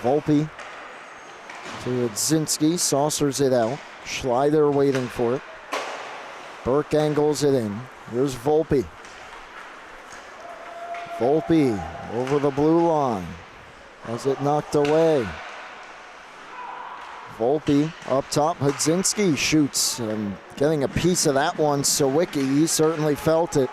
Volpe to Zinski, saucers it out. Schleider waiting for it. Burke angles it in. Here's Volpe. Volpe over the blue line. Has it knocked away. Volpe up top. Hudzinski shoots and getting a piece of that one. Sawicki, he certainly felt it.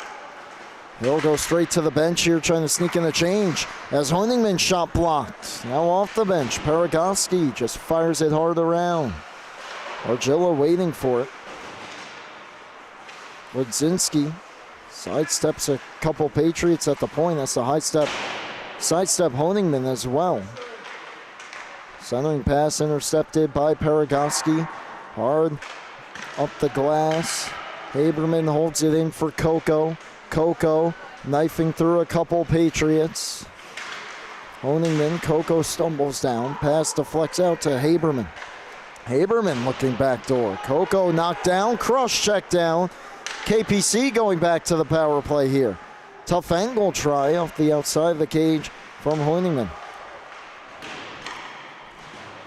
He'll go straight to the bench here, trying to sneak in a change as Honigman's shot blocked. Now off the bench, Paragoski just fires it hard around. Argilla waiting for it. Hudzinski sidesteps a couple Patriots at the point. That's the high step. Sidestep Honigman as well. Centering pass intercepted by Paragoski. Hard up the glass. Haberman holds it in for Coco. Coco knifing through a couple Patriots. Honigman, Coco stumbles down. Pass deflects out to Haberman. Haberman looking backdoor. Coco knocked down, cross check down. KPC going back to the power play here. Tough angle try off the outside of the cage from Honigman.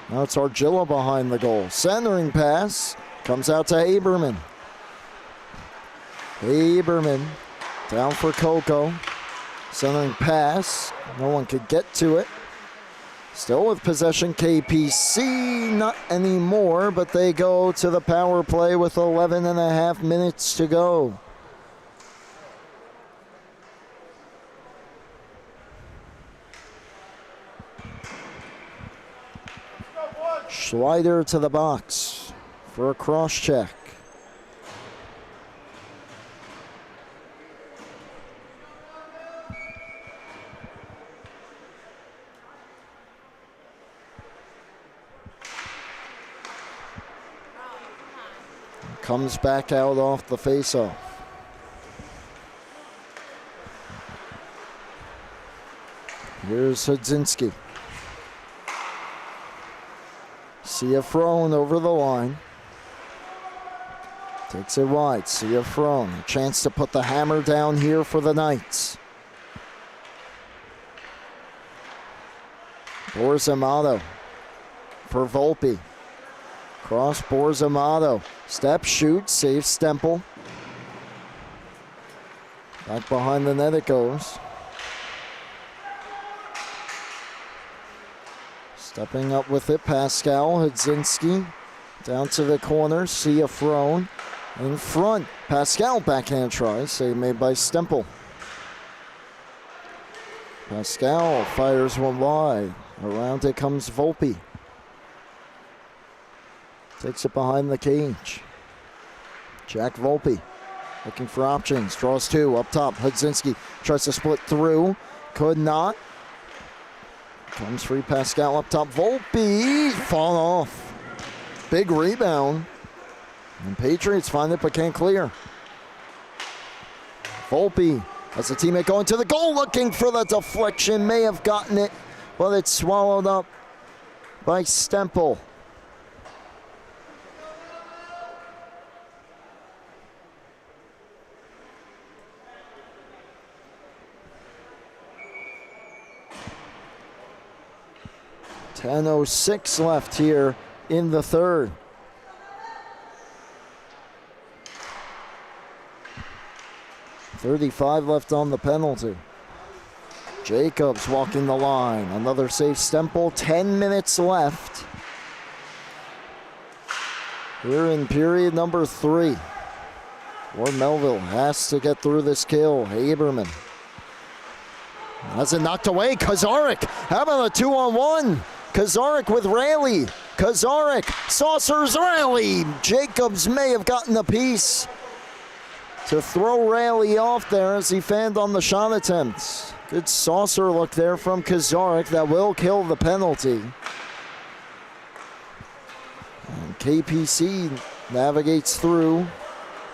Now it's Argilla behind the goal. Centering pass comes out to Haberman. Haberman down for Coco. Centering pass. No one could get to it. Still with possession, KPC. Not anymore, but they go to the power play with 11 and a half minutes to go. Schleider to the box for a cross check. Comes back out off the faceoff. Here's Hudzinski. Ciafrone over the line. Takes it wide. Ciafrone. A chance to put the hammer down here for the Knights. Borzamato for Volpe. Cross Borzamato. Step, shoot, save Stempel. Back behind the net it goes. Stepping up with it, Pascal Hudzinski. Down to the corner, Ciafrone. In front, Pascal backhand try, save made by Stempel. Pascal fires one wide. Around it comes Volpe. Takes it behind the cage. Jack Volpe looking for options. Draws two up top. Hudzinski tries to split through. Could not. Comes free Pascal up top. Volpe fall off. Big rebound. And Patriots find it but can't clear. Volpe has a teammate going to the goal looking for the deflection. May have gotten it, but it's swallowed up by Stempel. .10:06 left here in the third. .35 left on the penalty. Jacobs walking the line. Another save Stempel. 10 minutes left here in period number 3. Or Melville has to get through this kill. Haberman has it knocked away. Kazarik, how about a 2-on-1? Kazarik with Raley. Kazarik, saucers Raley. Jacobs may have gotten a piece to throw Raley off there as he fanned on the shot attempts. Good saucer look there from Kazarik that will kill the penalty. And KPC navigates through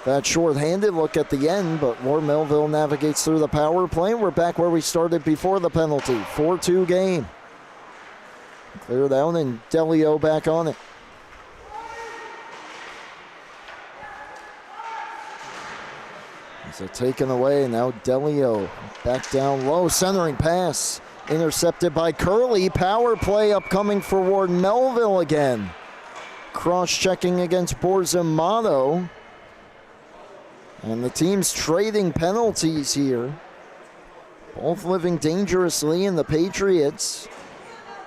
that short-handed look at the end, but Ward Melville navigates through the power play. We're back where we started before the penalty. 4-2 game. Clear down and Delio back on it. So taken away, now Delio back down low. Centering pass intercepted by Curley. Power play upcoming for Ward Melville again. Cross-checking against Borzamato. And the team's trading penalties here. Both living dangerously, and the Patriots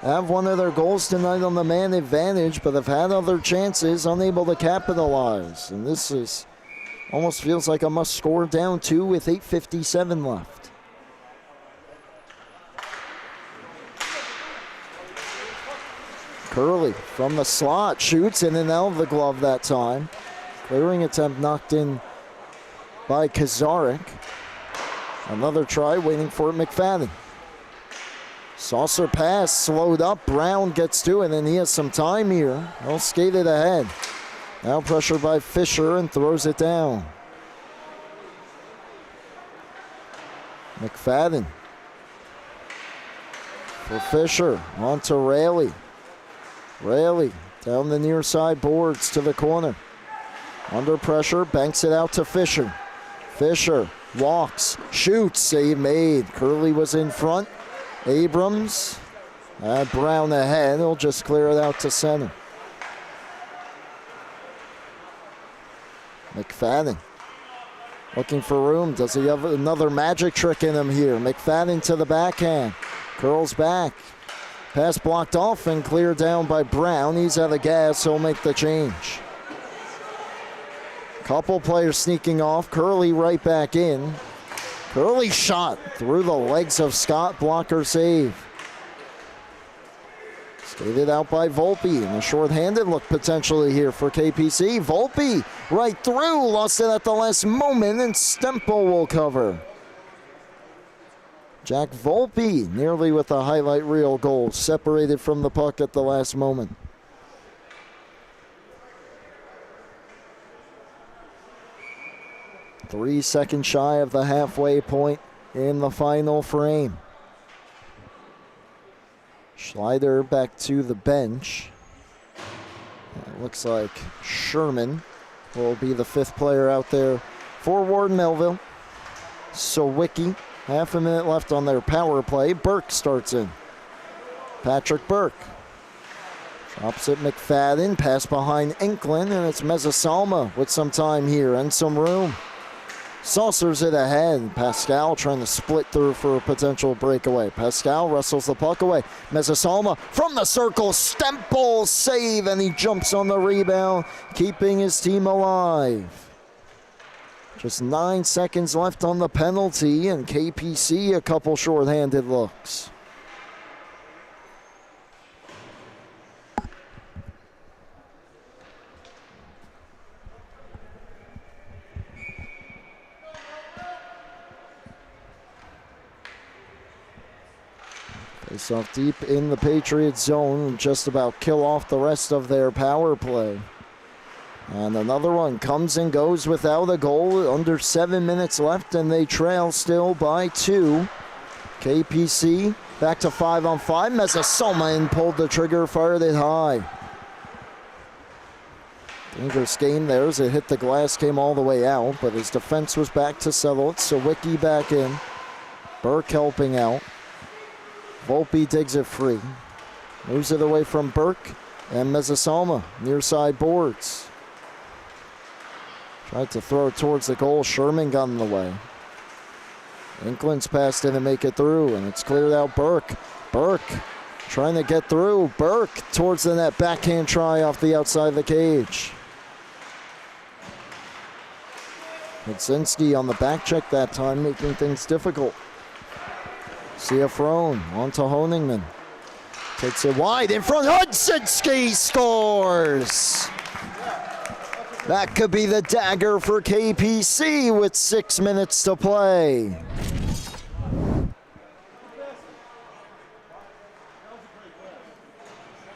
have one of their goals tonight on the man advantage, but have had other chances, unable to capitalize. And this is almost feels like a must score, down 2 with 8:57 left. Curley from the slot shoots in and out of the glove that time. Clearing attempt knocked in by Kazarek. Another try waiting for McFadden. Saucer pass slowed up. Brown gets to it, and he has some time here. He'll skate it ahead. Now pressure by Fisher and throws it down. McFadden for Fisher. On to Rayleigh. Rayleigh down the near side boards to the corner. Under pressure, banks it out to Fisher. Fisher walks, shoots, save made. Curley was in front. Abrams, Brown ahead. He'll just clear it out to center. McFadden looking for room. Does he have another magic trick in him here? McFadden to the backhand. Curls back. Pass blocked off and cleared down by Brown. He's out of gas. He'll make the change. Couple players sneaking off. Curley right back in. Curley shot through the legs of Scott. Blocker save. Skated out by Volpe. And a short-handed look potentially here for KPC. Volpe right through. Lost it at the last moment, and Stempel will cover. Jack Volpe nearly with a highlight reel goal. Separated from the puck at the last moment. Three seconds shy of the halfway point in the final frame. Schneider back to the bench. It looks like Sherman will be the fifth player out there for Ward Melville. Sawicki, half a minute left on their power play. Burke starts in. Patrick Burke drops it. McFadden, pass behind Enklin, and it's Mezzasalma with some time here and some room. Saucers it ahead. Pascal trying to split through for a potential breakaway. Pascal wrestles the puck away. Mezzasalma from the circle. Stempel save, and he jumps on the rebound, keeping his team alive. Just 9 seconds left on the penalty, and KPC a couple short-handed looks. Face off deep in the Patriots zone, just about kill off the rest of their power play. And another one comes and goes without a goal. Under 7 minutes left, and they trail still by 2. KPC back to 5-on-5. Mezzasalma pulled the trigger, fired it high. Dangerous game there as it hit the glass, came all the way out, but his defense was back to settle it. Sawicki back in. Burke helping out. Volpe digs it free. Moves it away from Burke and Mezzasalma, near side boards. Tried to throw it towards the goal. Sherman got in the way. Inklin's pass didn't make it through, and it's cleared out Burke. Burke trying to get through. Burke towards the net. Backhand try off the outside of the cage. Hudzinski on the back check that time, making things difficult. Ciafrone on to Honigman. Takes it wide in front. Hudzinski scores! That could be the dagger for KPC with 6 minutes to play.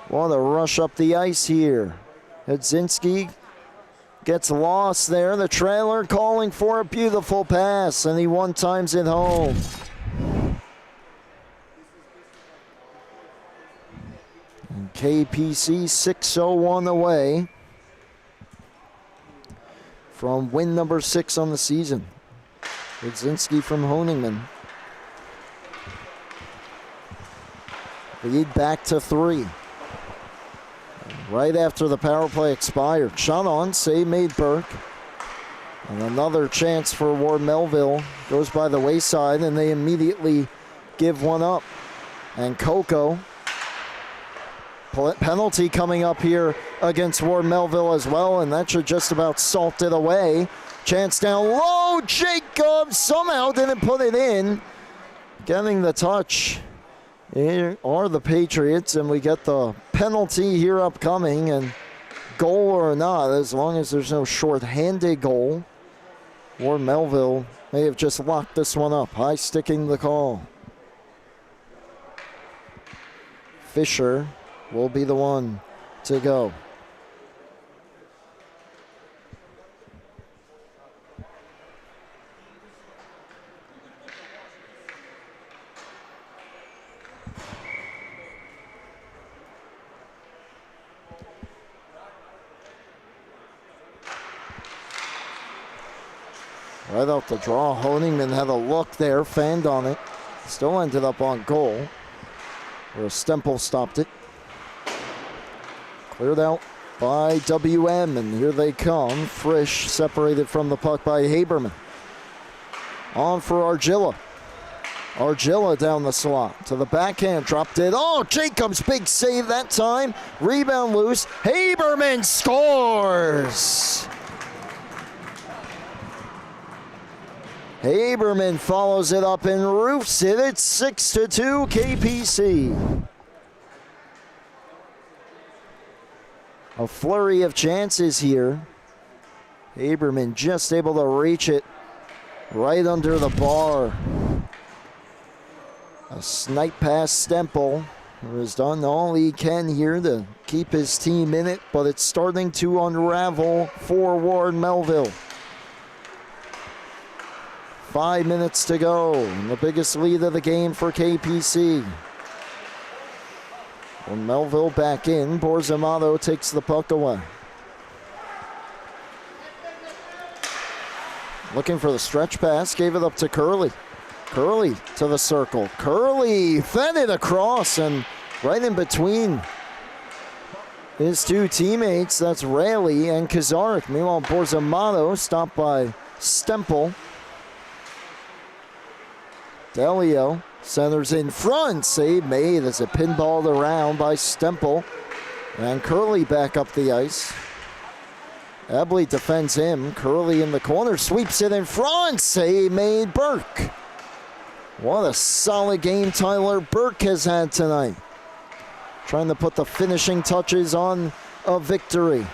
What a rush up the ice here. Hudzinski gets lost there. The trailer calling for a beautiful pass, and he one-times it home. And KPC 6-0 away from win number 6 on the season. Hudzinski from Honigman. Lead back to 3. Right after the power play expired. Shot on, save made Burke. And another chance for Ward Melville goes by the wayside, and they immediately give one up. And Coco, penalty coming up here against Ward Melville as well, and that should just about salt it away. Chance down low, Jacobs somehow didn't put it in. Getting the touch here are the Patriots, and we get the penalty here upcoming, and goal or not, as long as there's no short-handed goal, Ward Melville may have just locked this one up. High sticking the call. Fisher will be the one to go. Right off the draw, Honigman had a look there, fanned on it. Still ended up on goal, where Stemple stopped it. Cleared out by WM, and here they come. Frisch separated from the puck by Haberman. On for Argilla. Argilla down the slot to the backhand, dropped it. Oh, Jacobs, big save that time. Rebound loose. Haberman scores! Haberman follows it up and roofs it. It's 6-2 KPC. A flurry of chances here. Haberman just able to reach it right under the bar. A snipe past Stemple, who has done all he can here to keep his team in it, but it's starting to unravel for Ward Melville. 5 minutes to go, and the biggest lead of the game for KPC. Well, Melville back in. Borzamato takes the puck away. Looking for the stretch pass, gave it up to Curley. Curley to the circle. Curley fed it across, and right in between his two teammates, that's Rayleigh and Kazarik. Meanwhile, Borzamato stopped by Stemple. Delio centers in front. Save made as it pinballed around by Stemple. And Curley back up the ice. Ebley defends him. Curley in the corner, sweeps it in front. Save made Burke. What a solid game Tyler Burke has had tonight. Trying to put the finishing touches on a victory.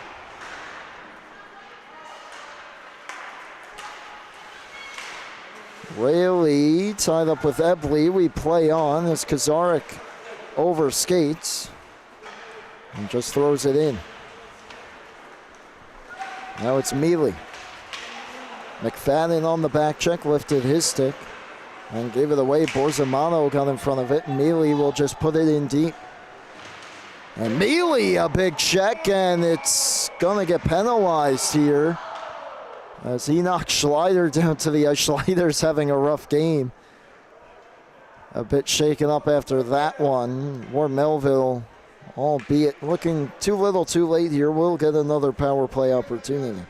Rayleigh tied up with Ebley. We play on as Kazarik overskates and just throws it in. Now it's Mealy. McFadden on the back check, lifted his stick and gave it away. Borzamato got in front of it. Mealy will just put it in deep. And Mealy, a big check, and it's going to get penalized here as he knocks Schleider down to the ice. Schleider's having a rough game. A bit shaken up after that one. Ward Melville, albeit looking too little too late here, will get another power play opportunity.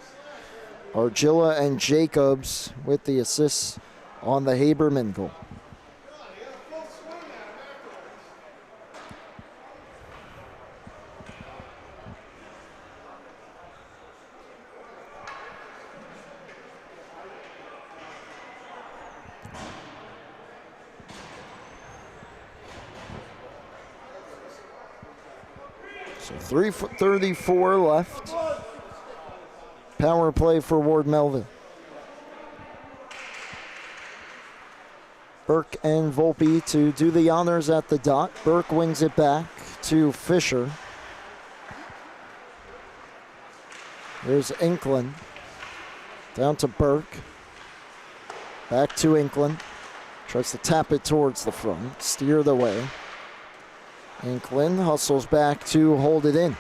Argilla and Jacobs with the assists on the Haberman goal. So 3:34 left. Power play for Ward Melville. Burke and Volpe to do the honors at the dot. Burke wings it back to Fisher. There's Inkland. Down to Burke. Back to Inkland. Tries to tap it towards the front. Steered away. Inkland hustles back to hold it in.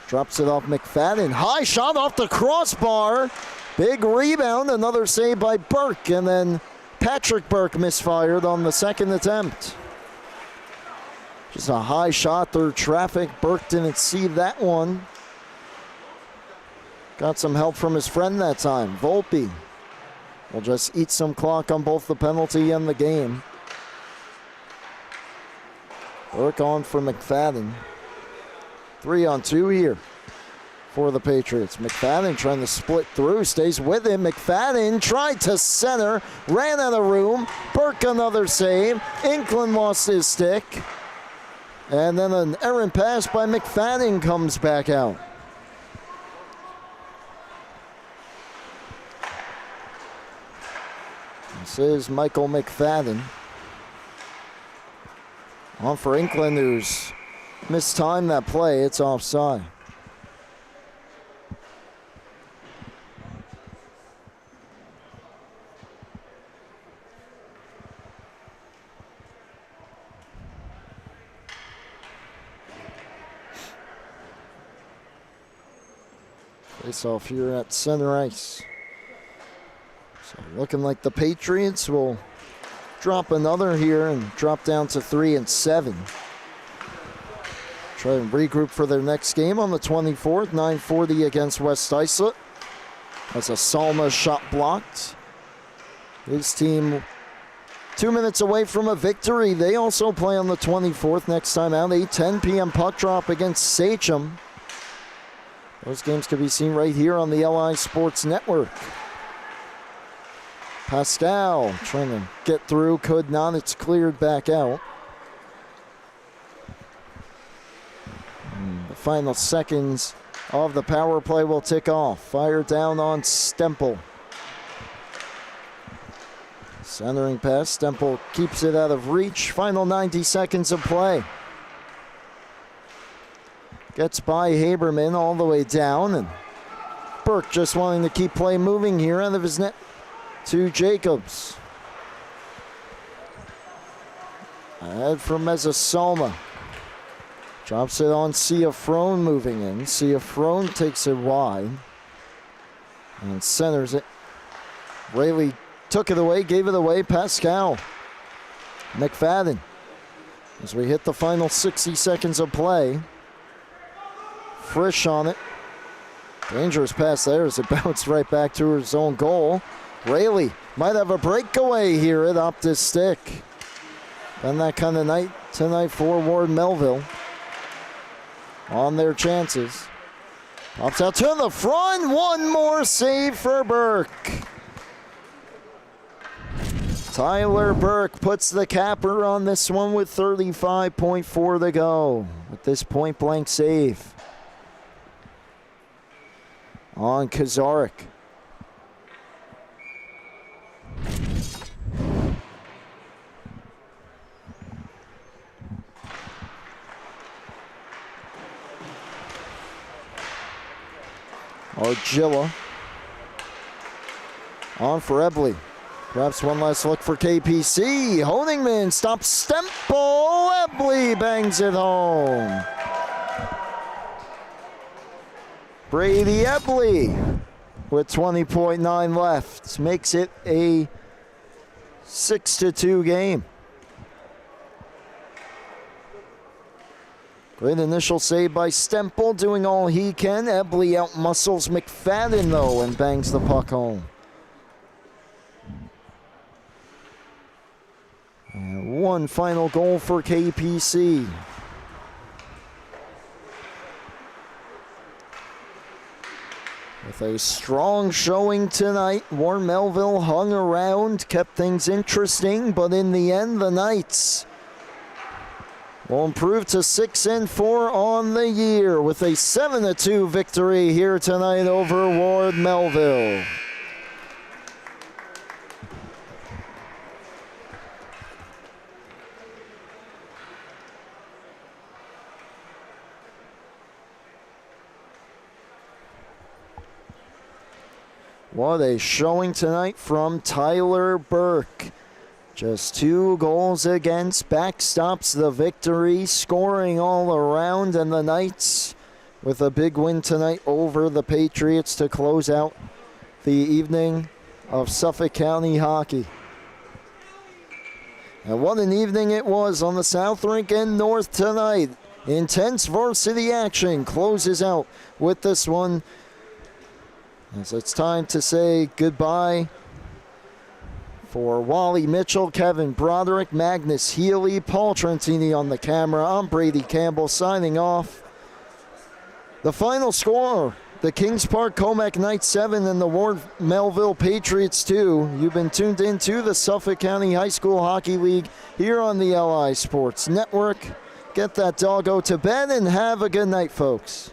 Drops it off McFadden. High shot off the crossbar. Big rebound. Another save by Burke. And then Patrick Burke misfired on the second attempt. Just a high shot through traffic. Burke didn't see that one. Got some help from his friend that time. Volpe will just eat some clock on both the penalty and the game. Burke on for McFadden. 3-on-2 here for the Patriots. McFadden trying to split through, stays with him. McFadden tried to center, ran out of room. Burke another save. Inkland lost his stick. And then an errant pass by McFadden comes back out. This is Michael McFadden. On for Inkland, who's mistimed that play. It's offside. Face off here at center ice. So looking like the Patriots will drop another here and drop down to 3-7. Try and regroup for their next game on the 24th, 9:40 against West Islip. That's a Salma shot blocked. His team 2 minutes away from a victory. They also play on the 24th next time out, 8:10 p.m. puck drop against Sachem. Those games can be seen right here on the LI Sports Network. Pascal trying to get through, could not. It's cleared back out. The final seconds of the power play will tick off. Fire down on Stempel. Centering pass. Stempel keeps it out of reach. Final 90 seconds of play. Gets by Haberman all the way down. And Burke just wanting to keep play moving here out of his net to Jacobs. Ahead for Mezzasoma. Drops it on Ciafrone moving in. Ciafrone takes it wide and centers it. Rayleigh took it away, gave it away. Pascal. McFadden. As we hit the final 60 seconds of play. Frisch on it. Dangerous pass there as it bounced right back to his own goal. Rayleigh might have a breakaway here at Optus Stick. Been that kind of night tonight for Ward Melville. On their chances. Pops out to the front. One more save for Burke. Tyler Burke puts the capper on this one with 35.4 to go. With this point blank save. On Kazarik. Argilla. On for Ebley. Perhaps one last look for KPC. Honigman stops Stempel. Ebley bangs it home. Brady Ebley with 20.9 left. Makes it a 6-2 game. Great initial save by Stempel, doing all he can. Ebley outmuscles McFadden, though, and bangs the puck home. And one final goal for KPC. With a strong showing tonight, Warren Melville hung around, kept things interesting, but in the end, the Knights will improve to 6-4 on the year with a 7-2 victory here tonight over Ward Melville. What a showing tonight from Tyler Burke. Just 2 goals against, backstops the victory, scoring all around, and the Knights with a big win tonight over the Patriots to close out the evening of Suffolk County hockey. And what an evening it was on the South Rink and North tonight. Intense varsity action closes out with this one As it's time to say goodbye for Wally Mitchell, Kevin Broderick, Magnus Healy, Paul Trentini on the camera. I'm Brady Campbell signing off. The final score, the Kings Park Commack Knights 7 and the Ward Melville Patriots 2. You've been tuned in to the Suffolk County High School Hockey League here on the LI Sports Network. Get that doggo to bed and have a good night, folks.